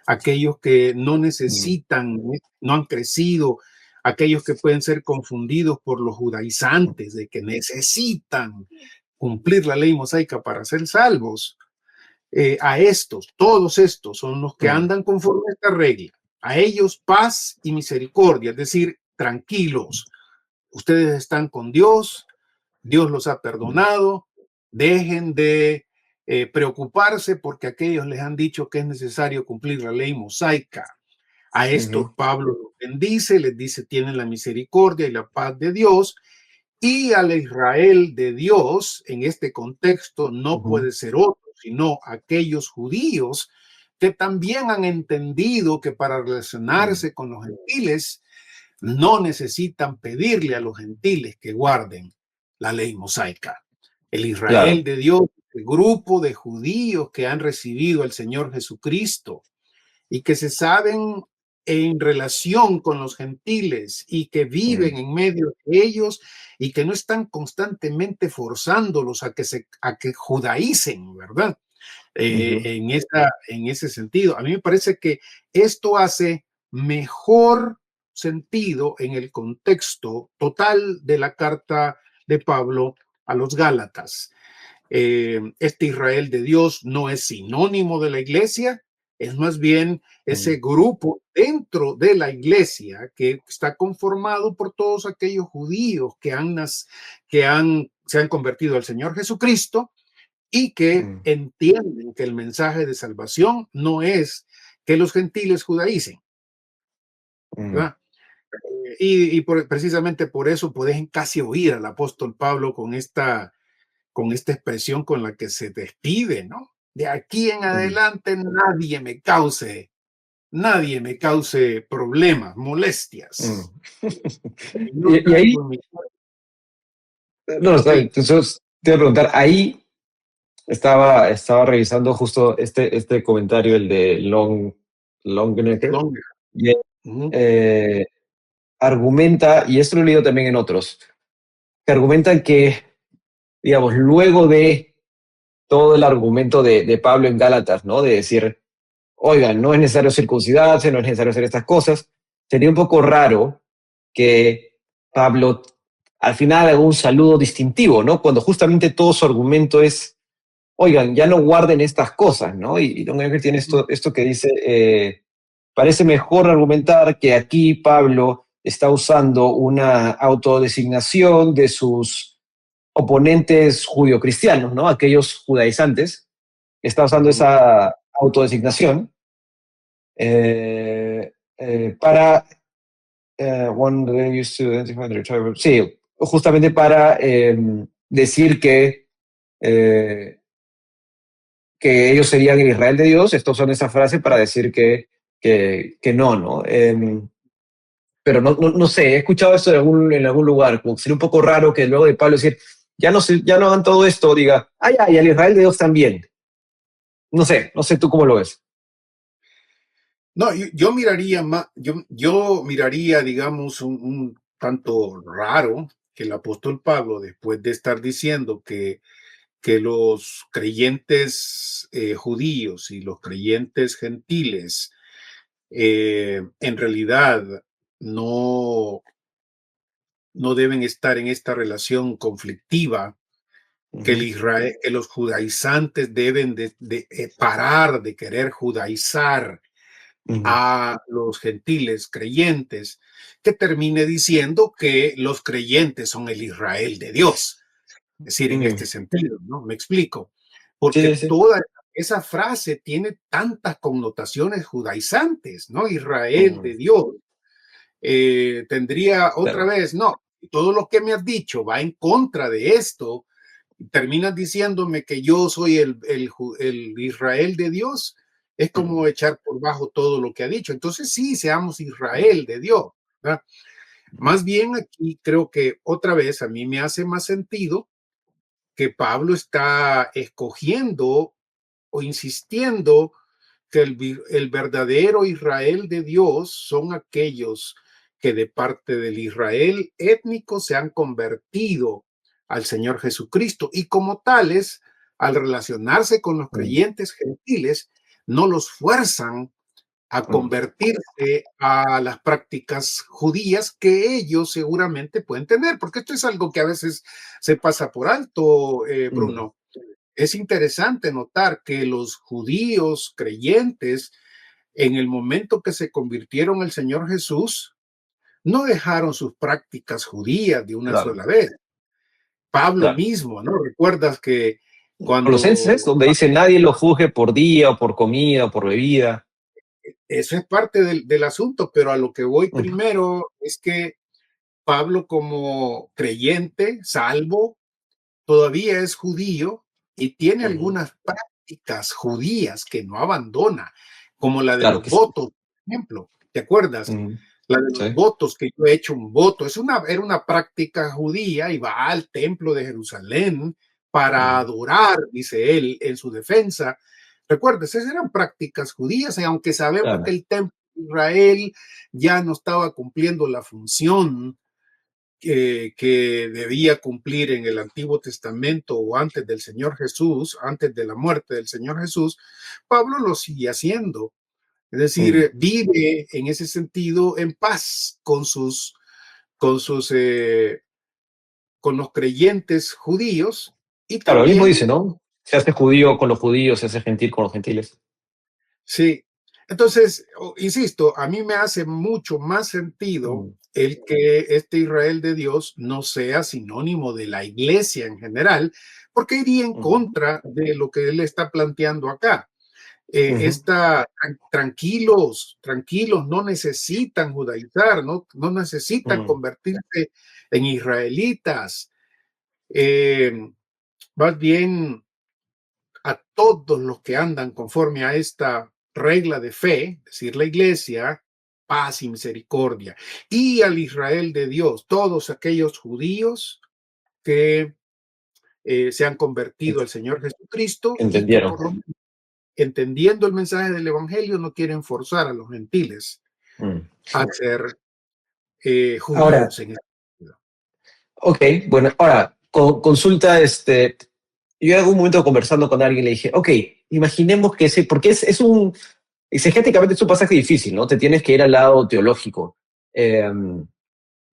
aquellos que no mm, necesitan, no han crecido, aquellos que pueden ser confundidos por los judaizantes de que necesitan cumplir la ley mosaica para ser salvos. A estos, todos estos son los que mm, andan conforme a esta regla. A ellos paz y misericordia, es decir, tranquilos. Ustedes están con Dios, Dios los ha mm, perdonado, dejen de preocuparse porque aquellos les han dicho que es necesario cumplir la ley mosaica. A estos ujú, Pablo los bendice, les dice, tienen la misericordia y la paz de Dios, Y al Israel de Dios, en este contexto, no Ujú, puede ser otro, sino aquellos judíos que también han entendido que para mm, relacionarse con los gentiles no necesitan pedirle a los gentiles que guarden la ley mosaica. El Israel claro. de Dios, el grupo de judíos que han recibido al Señor Jesucristo y que se saben en relación con los gentiles y que viven Mm, en medio de ellos y que no están constantemente forzándolos a que judaicen, ¿verdad? ujú, En ese sentido. A mí me parece que esto hace mejor sentido en el contexto total de la carta de Pablo a los Gálatas. Este Israel de Dios no es sinónimo de la iglesia, es más bien ese mm, grupo dentro de la iglesia que está conformado por todos aquellos judíos se han convertido al Señor Jesucristo y que mm, entienden que el mensaje de salvación no es que los gentiles judaicen, mm. ¿verdad? Precisamente por eso pueden casi oír al apóstol Pablo con esta expresión con la que se despide, ¿no? De aquí en Mm. adelante nadie me cause problemas, Mm. molestias. Yo Y ahí, cargo en mi... no, está bien. Sí, Entonces, te iba a preguntar, ahí estaba revisando justo este comentario, el de Longenecker, longer. y él, Ujú, eh, argumenta, y esto lo he leído también en otros, que argumentan que, digamos, luego de todo el argumento de Pablo en Gálatas, ¿no? De decir, oigan, no es necesario circuncidarse, no es necesario hacer estas cosas, sería un poco raro que Pablo al final haga un saludo distintivo, ¿no? Cuando justamente todo su argumento es, oigan, ya no guarden estas cosas, ¿no? Y Don Edgar tiene ujú, esto que dice, parece mejor argumentar que aquí Pablo está usando una autodesignación de sus oponentes judio-cristianos, ¿no? Aquellos judaizantes, está usando ujú. esa autodesignación para one that they used to identify their tribe. Sí, justamente para decir eh, que ellos serían el Israel de Dios. Estos son esa frase para decir que no, ¿no? Pero no sé, he escuchado esto en algún lugar, como que sería un poco raro que luego de Pablo decir, ya no hagan todo esto, diga, ay, ay, el Israel de Dios también. No sé tú cómo lo ves. No, yo miraría más, yo miraría, digamos, un tanto raro que el apóstol Pablo, después de estar diciendo que los creyentes judíos y los creyentes gentiles en realidad no, no deben estar en esta relación conflictiva, Uh -huh, que los judaizantes deben de parar de querer judaizar uh -huh, a los gentiles creyentes, que termine diciendo que los creyentes son el Israel de Dios. Es decir, en este sentido, ¿no? Me explico. sí, Porque sí, sí. toda esa frase tiene tantas connotaciones judaizantes, ¿no? Israel Mm, de Dios. Tendría otra claro. vez, no, todo lo que me has dicho va en contra de esto, terminas diciéndome que yo soy el Israel de Dios, es como Mm, echar por bajo todo lo que ha dicho. Entonces sí, seamos Israel de Dios, ¿verdad? Más bien aquí creo que otra vez a mí me hace más sentido que Pablo está escogiendo o insistiendo que el verdadero Israel de Dios son aquellos que de parte del Israel étnico se han convertido al Señor Jesucristo y como tales, al relacionarse con los mm, creyentes gentiles, no los fuerzan a mm, convertirse a las prácticas judías que ellos seguramente pueden tener, porque esto es algo que a veces se pasa por alto, mm, Bruno. Es interesante notar que los judíos creyentes, en el momento que se convirtieron al Señor Jesús, no dejaron sus prácticas judías de una claro, sola vez. Pablo claro. mismo, ¿no? Recuerdas que Colosenses, cuando donde dice nadie lo juzgue por día o por comida o por bebida. eso es parte del asunto, pero a lo que voy Ujú, primero es que Pablo como creyente, salvo, todavía es judío y tiene Ujú. algunas prácticas judías que no abandona, como la de Claro los que sí. votos, por ejemplo. ¿Te acuerdas? Ujú. La de los Sí. votos, que yo he hecho un voto. Era una práctica judía y va al templo de Jerusalén para Ujú. adorar, dice él en su defensa. Recuerdes, esas eran prácticas judías, y aunque sabemos que Claro, el templo de Israel ya no estaba cumpliendo la función que debía cumplir en el Antiguo Testamento o antes del Señor Jesús, antes de la muerte del Señor Jesús, Pablo lo sigue haciendo. Es mm. decir, vive en ese sentido en paz con sus, con los creyentes judíos y Claro, él mismo también, dice, ¿no? Se hace judío con los judíos, se hace gentil con los gentiles. sí. Entonces, insisto, a mí me hace mucho más sentido Mm. el que este Israel de Dios no sea sinónimo de la iglesia en general, porque iría en Ujú. contra de lo que él está planteando acá. Ujú. Tranquilos, tranquilos, no necesitan judaizar, no necesitan Mm. convertirse en israelitas. Eh, Más bien a todos los que andan conforme a esta regla de fe, es decir, la iglesia, paz y misericordia. Y al Israel de Dios, todos aquellos judíos que se han convertido Ent- al Señor Jesucristo y que Entendieron. por lo entendiendo el mensaje del Evangelio, no quieren forzar a los gentiles Mm. a ser Ahora, judíos en este sentido. ok, bueno, ahora, consulta, yo en algún momento conversando con alguien le dije, ok, imaginemos que ese, porque exegéticamente es un pasaje difícil, ¿no? Te tienes que ir al lado teológico. Eh,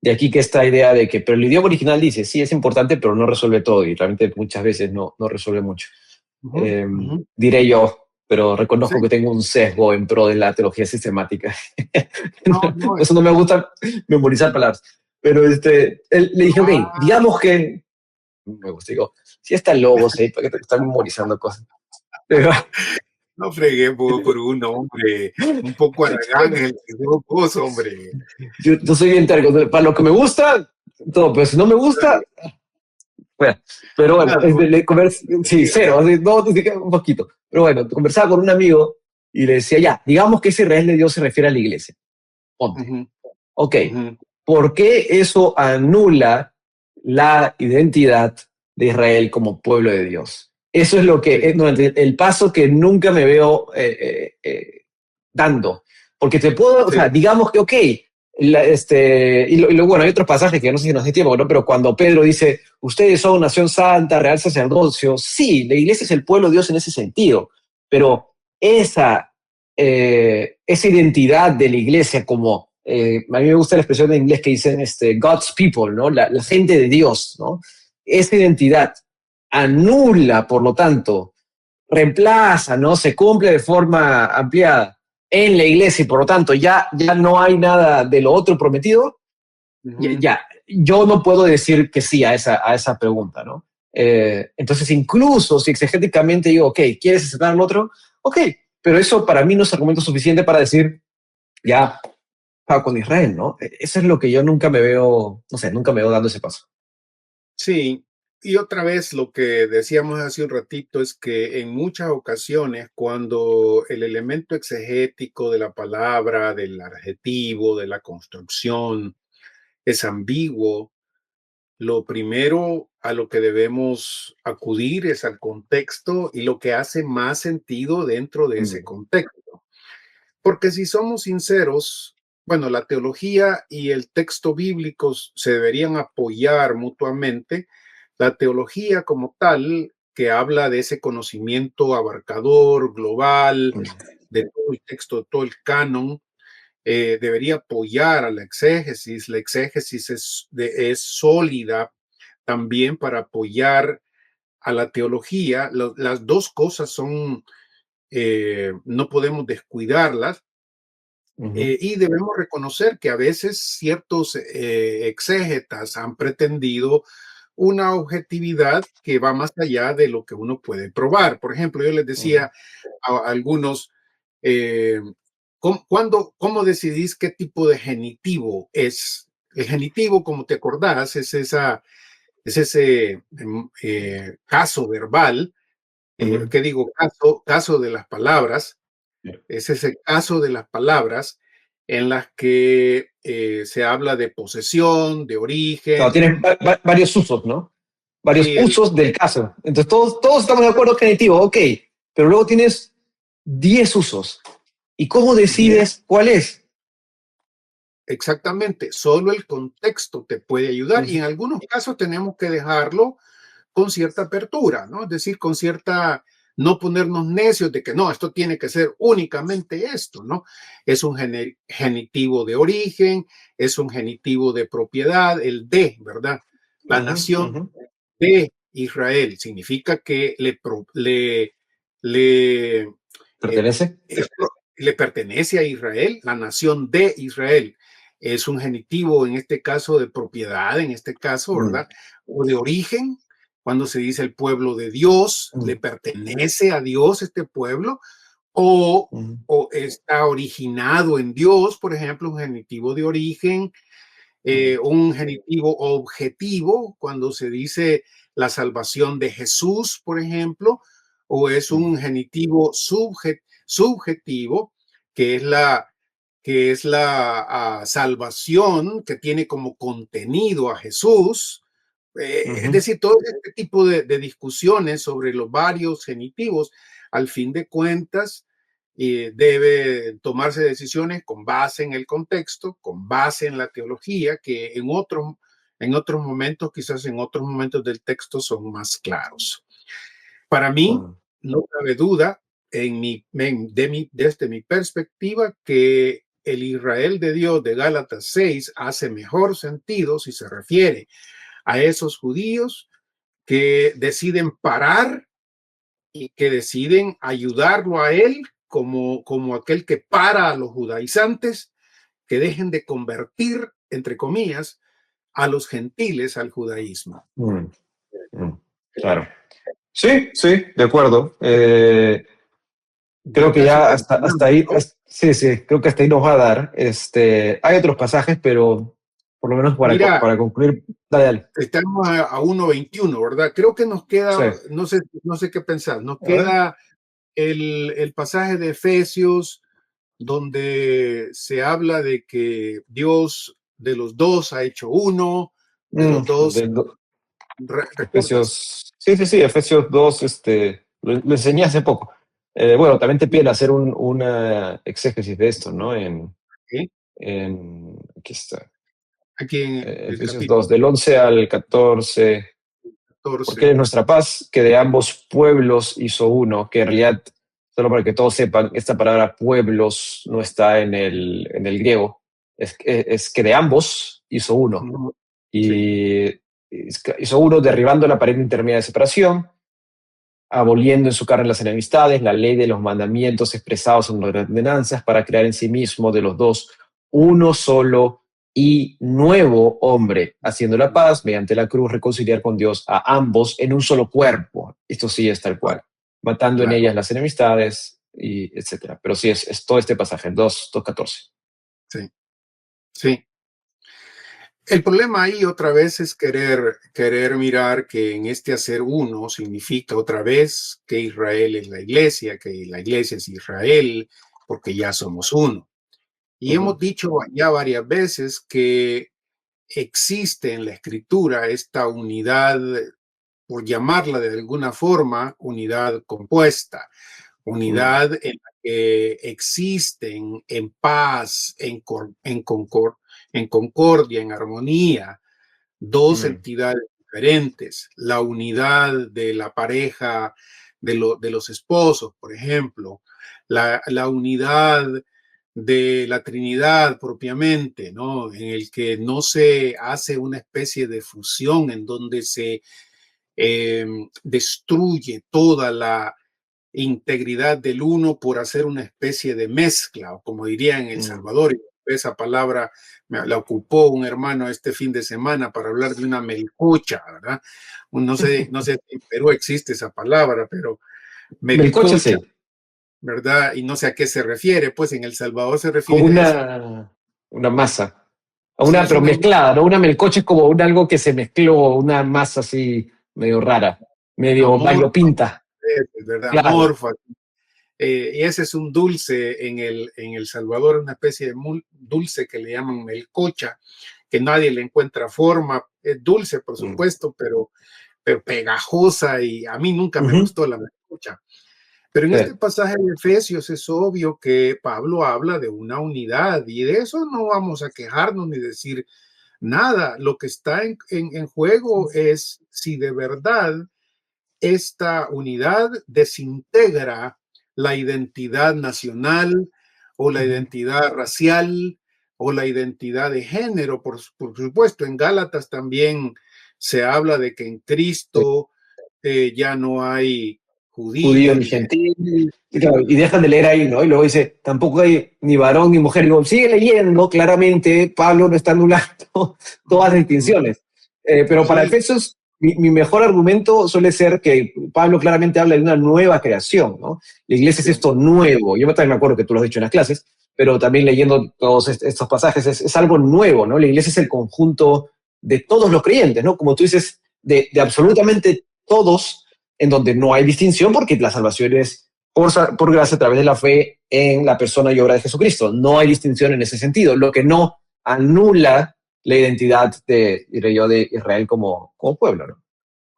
de aquí que esta idea de que, pero el idioma original dice, sí, es importante, pero no resuelve todo, y realmente muchas veces no resuelve mucho. Ujú, Eh, ujú. Diré yo, pero Sí, reconozco que tengo un sesgo en pro de la teología sistemática. no, no. Por eso no me gusta memorizar palabras. Pero le dije, ok, Ah, digamos que, me gusta, digo, si está logos ahí, ¿para qué te están memorizando cosas? Pero, no fregué por un hombre un poco aragán en el que sos vos, hombre. yo soy bien terco, para lo que me gusta, todo, pero si no me gusta, bueno, pero bueno, Claro, sí, cero, así, no, un poquito. Pero bueno, conversaba con un amigo y le decía, ya, digamos que ese Israel de Dios se refiere a la iglesia. Ponte. ujú, Ok, ujú. ¿por qué eso anula la identidad de Israel como pueblo de Dios? Eso es lo que, Sí, no, el paso que nunca me veo dando. Porque te puedo, o sí, sea, digamos que, ok, bueno, hay otros pasajes que no sé si nos da tiempo, ¿no? Pero cuando Pedro dice, ustedes son nación santa, real sacerdocio, sí, la iglesia es el pueblo de Dios en ese sentido, pero esa identidad de la iglesia como, a mí me gusta la expresión en inglés que dicen God's people, ¿no? La gente de Dios, ¿no? Esa identidad anula, por lo tanto, reemplaza, ¿no? Se cumple de forma ampliada en la iglesia y por lo tanto ya no hay nada de lo otro prometido, ujú. yo no puedo decir que sí a esa pregunta, ¿no? Entonces, incluso si exegéticamente digo, ok, ¿quieres aceptar al otro? Ok, pero eso para mí no es argumento suficiente para decir, ya, con Israel, ¿no? Eso es lo que yo nunca me veo, no sé, nunca me veo dando ese paso. Sí, y otra vez lo que decíamos hace un ratito es que en muchas ocasiones cuando el elemento exegético de la palabra, del adjetivo, de la construcción es ambiguo, lo primero a lo que debemos acudir es al contexto y lo que hace más sentido dentro de ese Mm. contexto. Porque si somos sinceros, bueno, la teología y el texto bíblico se deberían apoyar mutuamente. La teología como tal, que habla de ese conocimiento abarcador, global, Mm. de todo el texto, de todo el canon, debería apoyar a la exégesis. La exégesis es sólida también para apoyar a la teología. Las dos cosas son, no podemos descuidarlas. Ujú. Y debemos reconocer que a veces ciertos exégetas han pretendido una objetividad que va más allá de lo que uno puede probar. Por ejemplo, yo les Ujú. decía a algunos, eh, ¿cómo decidís qué tipo de genitivo es El genitivo, como te acordás, es ese caso verbal, ¿qué digo? Caso de las palabras, es ese caso de las palabras en las que se habla de posesión, de Claro, origen. tienes varios usos, ¿no? Varios Sí, usos del caso. Entonces, todos estamos de acuerdo genitivo, ok, pero luego tienes 10 usos. ¿Y cómo decides cuál es? exactamente, solo el contexto te puede ayudar y en algunos casos tenemos que dejarlo con cierta apertura, ¿no? Es decir, con cierta, no ponernos necios de que no, esto tiene que ser únicamente esto, ¿no? Es un genitivo de origen, es un genitivo de propiedad, el de, ¿verdad? La nación de Israel significa que le, eh, ¿Pertenece? le pertenece a Israel, la nación de Israel. Es un genitivo, en este caso, de propiedad, en este caso, ¿verdad? O de origen, cuando se dice el pueblo de Dios, le pertenece a Dios este pueblo, o, o está originado en Dios, por ejemplo, un genitivo de origen, un genitivo objetivo, cuando se dice la salvación de Jesús, por ejemplo, o es un genitivo subjetivo, que es la salvación que tiene como contenido a Jesús. Es decir, todo este tipo de discusiones sobre los varios genitivos, al fin de cuentas, debe tomarse decisiones con base en el contexto, con base en la teología, que en otros momentos, quizás en otros momentos del texto son más claros. Para mí, no cabe duda, desde mi perspectiva, que el Israel de Dios de Gálatas 6 hace mejor sentido si se refiere a esos judíos que deciden parar y que deciden ayudarlo a él como aquel que para a los judaizantes, que dejen de convertir, entre comillas, a los gentiles al judaísmo. Claro. Sí, sí, de acuerdo. Creo Ya que casi ya hasta terminamos, ahí, ¿no? sí, creo que hasta ahí nos va a dar. Hay otros pasajes, pero por lo menos Mira, para concluir, dale. estamos a 1:21, ¿verdad? Creo que nos Sí. queda, no sé qué pensar, nos A ver. queda el pasaje de Efesios donde se habla de que Dios de los dos ha hecho uno, de los dos, De ¿recuerdas? Efesios, sí, Efesios 2, lo enseñé hace poco. Bueno, también te piden hacer una exégesis de esto, ¿no? ¿Sí? Aquí está, Aquí en el Efesios 2, capítulo del 11 al 14. Porque 14. Él es nuestra paz, que de ambos pueblos hizo uno, que en realidad, solo para que todos sepan, esta palabra pueblos no está en el griego, es que de ambos hizo uno. Sí, Y hizo uno derribando la pared intermedia de separación, aboliendo en su carne las enemistades, la ley de los mandamientos expresados en las ordenanzas, para crear en sí mismo de los dos uno solo y nuevo hombre, haciendo la paz mediante la cruz, reconciliar con Dios a ambos en un solo cuerpo. Esto sí es tal cual, matando en claro, ellas las enemistades, y etcétera. Pero sí, es todo este pasaje, el 2:14. sí, sí. El problema ahí otra vez es querer mirar que en este hacer uno significa otra vez que Israel es la iglesia, que la iglesia es Israel, porque ya somos uno. Y hemos dicho ya varias veces que existe en la escritura esta unidad, por llamarla de alguna forma, unidad compuesta, unidad en la que existen en paz, en concordia, en armonía, dos entidades diferentes, la unidad de la pareja, de los esposos, por ejemplo, la unidad de la Trinidad propiamente, ¿no? En el que no se hace una especie de fusión en donde se destruye toda la integridad del uno por hacer una especie de mezcla, o como diría en El Salvador, esa palabra la ocupó un hermano este fin de semana para hablar de una melcocha, ¿verdad? No sé si en Perú existe esa palabra, pero Melcocha, melcocha, sí, ¿verdad? Y no sé a qué se refiere, pues en El Salvador se como refiere a esa, una masa. Sí, es Pero una mezclada, ¿no? Una melcocha es como algo que se mezcló, una masa así medio rara, medio amor, variopinta. ¿verdad? Claro. Amorfa. Y ese es un dulce en el Salvador, una especie de dulce que le llaman melcocha, que nadie le encuentra forma. Es dulce, por Mm. supuesto, pero pegajosa y a mí nunca me Ujú. gustó la melcocha. Pero en Sí. este pasaje de Efesios es obvio que Pablo habla de una unidad y de eso no vamos a quejarnos ni decir nada. Lo que está en juego es si de verdad esta unidad desintegra la identidad nacional o la Ujú. identidad racial o la identidad de género. Por supuesto, en Gálatas también se habla de que en Sí. Cristo ya no hay Judío judío ni ni gentil, y, claro, y dejan de leer ahí, ¿no? Y luego dice, tampoco hay ni varón ni mujer. Y digo, sigue leyendo, claramente Pablo no está anulando todas las distinciones. Pero para sí, Efesios, mi mejor argumento suele ser que Pablo claramente habla de una nueva creación, ¿no? La iglesia es sí, esto nuevo. Yo también me acuerdo que tú lo has dicho en las clases, pero también leyendo todos estos pasajes es algo nuevo, ¿no? La iglesia es el conjunto de todos los creyentes, ¿no? Como tú dices, de absolutamente todos, en donde no hay distinción porque la salvación es por gracia a través de la fe en la persona y obra de Jesucristo. No hay distinción en ese sentido, lo que no anula la identidad de, diré yo, de Israel como pueblo, ¿no?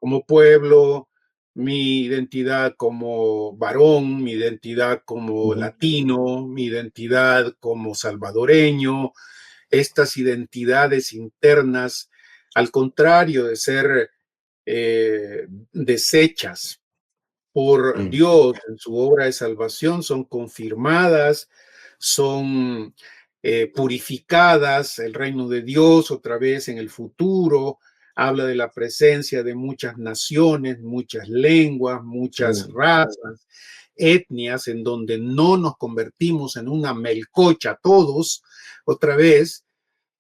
como pueblo, mi identidad como varón, mi identidad como Ujú. latino, mi identidad como salvadoreño, estas identidades internas, al contrario de ser desechas por Mm. Dios en su obra de salvación, son confirmadas, son purificadas, el reino de Dios otra vez en el futuro, habla de la presencia de muchas naciones, muchas lenguas, muchas Mm. razas, etnias, en donde no nos convertimos en una melcocha todos, otra vez.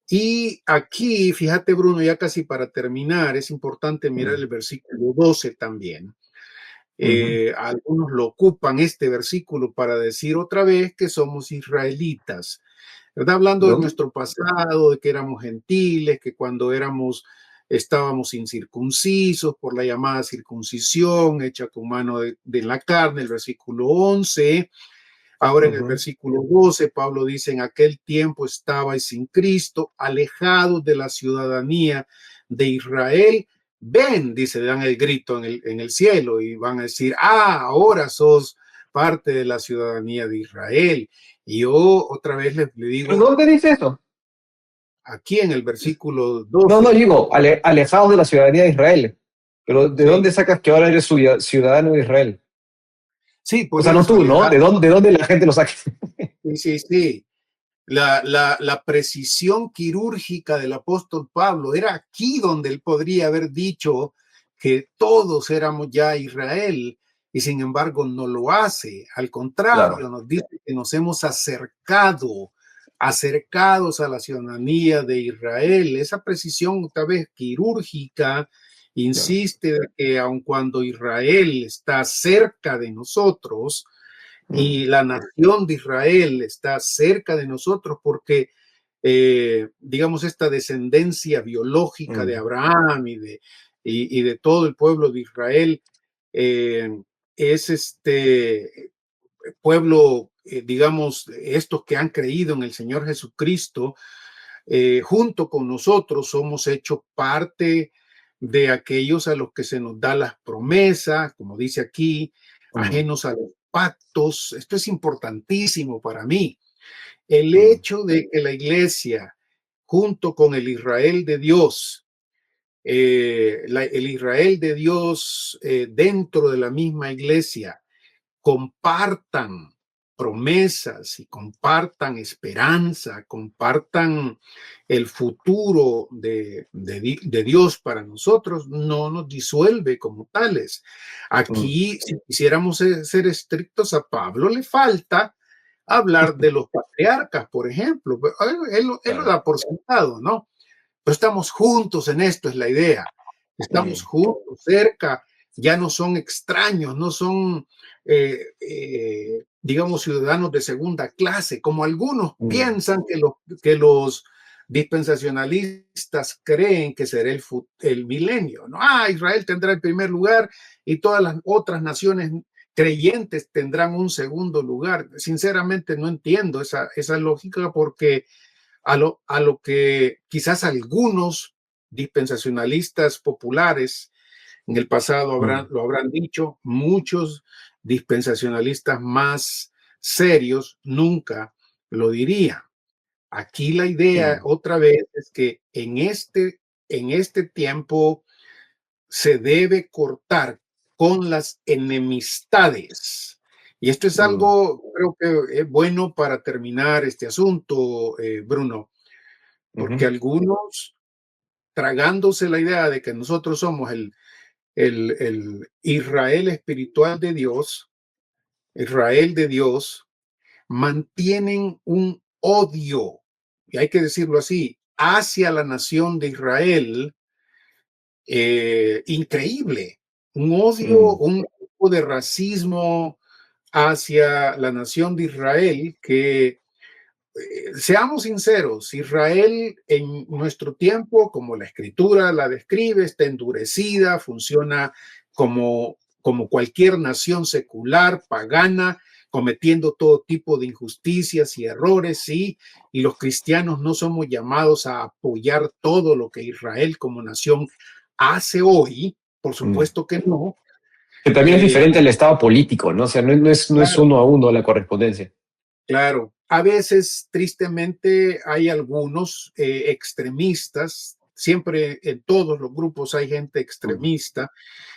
Y aquí, fíjate Bruno, ya casi para terminar, es importante mirar Mm. el versículo 12 también. Ujú. Algunos lo ocupan este versículo para decir otra vez que somos israelitas, ¿verdad? Hablando de ¿No? nuestro pasado, de que éramos gentiles, que cuando estábamos incircuncisos por la llamada circuncisión hecha con mano de la carne, el versículo 11. Ahora en el Ujú. versículo 12, Pablo dice, en aquel tiempo estabais sin Cristo, alejados de la ciudadanía de Israel. Ven, dice, dan el grito en el cielo y van a decir, ahora sos parte de la ciudadanía de Israel. Y yo otra vez le ¿Pero digo, dónde dice eso? aquí en el versículo No, no, 12, digo, alejados de la ciudadanía de Israel. Pero ¿de ¿sí? dónde sacas que ahora eres ciudadano de Israel? Sí, O por sea, no eso, tú, ¿no? De dónde la gente lo saca? sí, sí, sí. La precisión quirúrgica del apóstol Pablo era aquí donde él podría haber dicho que todos éramos ya Israel y sin embargo no lo hace. Al contrario, Claro. nos dice que nos hemos acercados a la ciudadanía de Israel. Esa precisión otra vez quirúrgica Claro. insiste de que aun cuando Israel está cerca de nosotros, Mm. y la nación de Israel está cerca de nosotros porque, digamos, esta descendencia biológica de Mm. Abraham y de todo el pueblo de Israel eh, es este pueblo, digamos, estos que han creído en el Señor Jesucristo, junto con nosotros somos hechos parte de aquellos a los que se nos da las promesas, como dice aquí, Mm. ajenos a los pactos. Esto es importantísimo para mí. El Mm. hecho de que la iglesia, junto con el Israel de Dios, el Israel de Dios dentro de la misma iglesia, compartan promesas y compartan esperanza, compartan el futuro de Dios para nosotros, no nos disuelve como tales. Mm. Aquí, si quisiéramos ser estrictos, a Pablo le falta hablar de los patriarcas, por ejemplo. Él lo Claro. da por sentado, ¿no? Pero estamos juntos en esto, es la idea. Estamos Mm. juntos, cerca, ya no son extraños, no son, digamos, ciudadanos de segunda clase, como algunos Mm. piensan que los dispensacionalistas creen que será el milenio, ¿no? Israel tendrá el primer lugar y todas las otras naciones creyentes tendrán un segundo lugar. Sinceramente no entiendo esa lógica, porque a lo que quizás algunos dispensacionalistas populares en el pasado lo habrán dicho, muchos dispensacionalistas más serios nunca lo dirían. Aquí la idea otra vez es que en este tiempo se debe cortar con las enemistades. Y esto es algo, creo que es bueno para terminar este asunto, Bruno, porque algunos, tragándose la idea de que nosotros somos el Israel espiritual de Dios, Israel de Dios, mantienen un odio, y hay que decirlo así, hacia la nación de Israel, increíble. Un odio, un tipo de racismo hacia la nación de Israel que, seamos sinceros, Israel en nuestro tiempo, como la escritura la describe, está endurecida, funciona como cualquier nación secular, pagana, cometiendo todo tipo de injusticias y errores, sí, y los cristianos no somos llamados a apoyar todo lo que Israel como nación hace hoy, por supuesto que no. Que también es diferente al estado político, ¿no? O sea, no es Claro, 1 a 1 la correspondencia. claro. A veces, tristemente, hay algunos extremistas, siempre en todos los grupos hay gente extremista,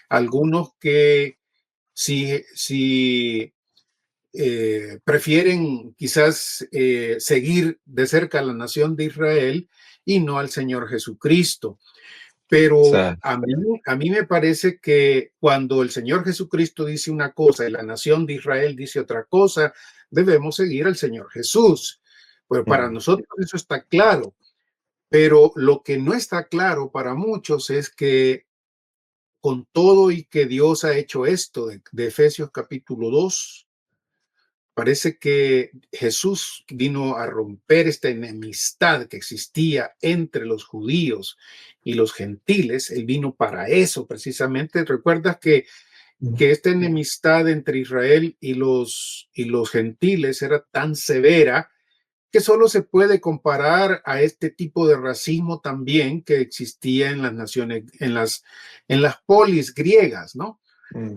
algunos que si prefieren quizás seguir de cerca a la nación de Israel y no al Señor Jesucristo. O Pero sea, a mí me parece que cuando el Señor Jesucristo dice una cosa y la nación de Israel dice otra cosa, debemos seguir al Señor Jesús. Pues para nosotros eso está claro, pero lo que no está claro para muchos es que con todo y que Dios ha hecho esto de Efesios capítulo 2, parece que Jesús vino a romper esta enemistad que existía entre los judíos y los gentiles. Él vino para eso precisamente. ¿Recuerdas que esta enemistad entre Israel y los gentiles era tan severa que solo se puede comparar a este tipo de racismo también que existía en las naciones, en las polis griegas, ¿no?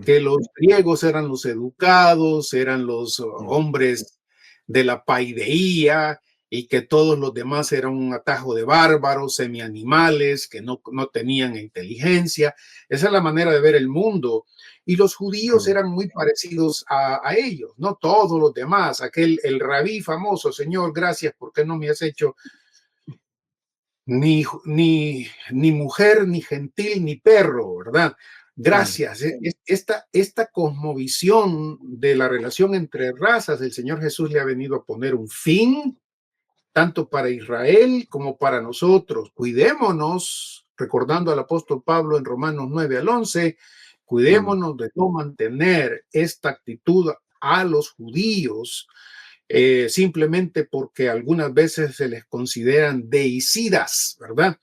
Que los griegos eran los educados, eran los hombres de la paideía, y que todos los demás eran un atajo de bárbaros, semianimales, que no tenían inteligencia. Esa es la manera de ver el mundo. Y los judíos eran muy parecidos a ellos, ¿no? Todos los demás, el rabí famoso: Señor, gracias, porque no me has hecho ni mujer, ni gentil, ni perro, ¿verdad? Gracias. Esta cosmovisión de la relación entre razas, el Señor Jesús le ha venido a poner un fin, tanto para Israel como para nosotros. Cuidémonos, recordando al apóstol Pablo en Romanos 9 al 11, cuidémonos de no mantener esta actitud a los judíos, simplemente porque algunas veces se les consideran deicidas, ¿verdad?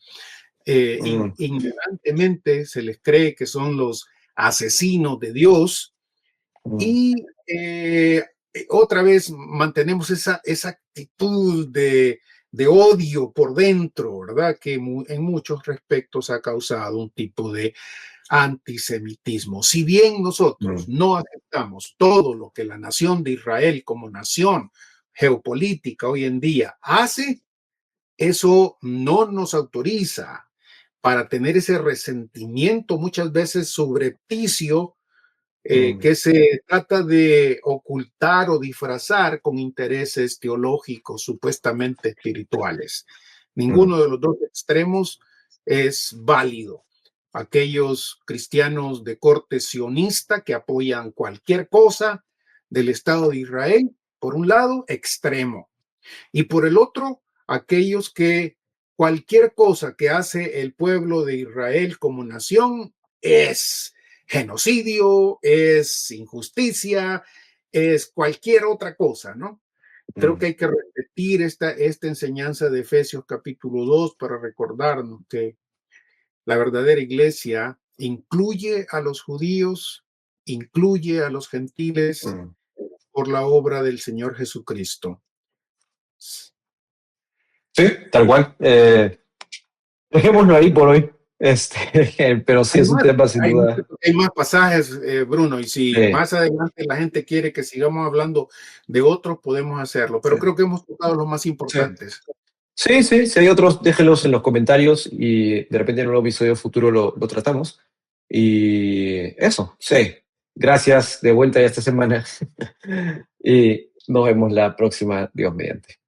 Ignorantemente se les cree que son los asesinos de Dios, y otra vez mantenemos esa actitud de odio por dentro, ¿verdad? Que en muchos respectos ha causado un tipo de antisemitismo. Si bien nosotros no aceptamos todo lo que la nación de Israel como nación geopolítica hoy en día hace, eso no nos autoriza para tener ese resentimiento muchas veces subrepticio, que se trata de ocultar o disfrazar con intereses teológicos supuestamente espirituales. Ninguno de los dos extremos es válido. Aquellos cristianos de corte sionista que apoyan cualquier cosa del Estado de Israel, por un lado, extremo, y por el otro, aquellos que cualquier cosa que hace el pueblo de Israel como nación es genocidio, es injusticia, es cualquier otra cosa, ¿no? Creo que hay que repetir esta enseñanza de Efesios capítulo 2 para recordarnos que la verdadera iglesia incluye a los judíos, incluye a los gentiles por la obra del Señor Jesucristo. Sí, tal cual. Dejémoslo ahí por hoy. Pero sí es un tema sin duda. Hay más pasajes, Bruno, y si más adelante la gente quiere que sigamos hablando de otros, podemos hacerlo. Pero creo que hemos tocado los más importantes. Sí, si hay otros, déjenlos en los comentarios y de repente en un episodio futuro lo tratamos. Y eso, sí. Gracias de vuelta ya esta semana. Y nos vemos la próxima, Dios mediante.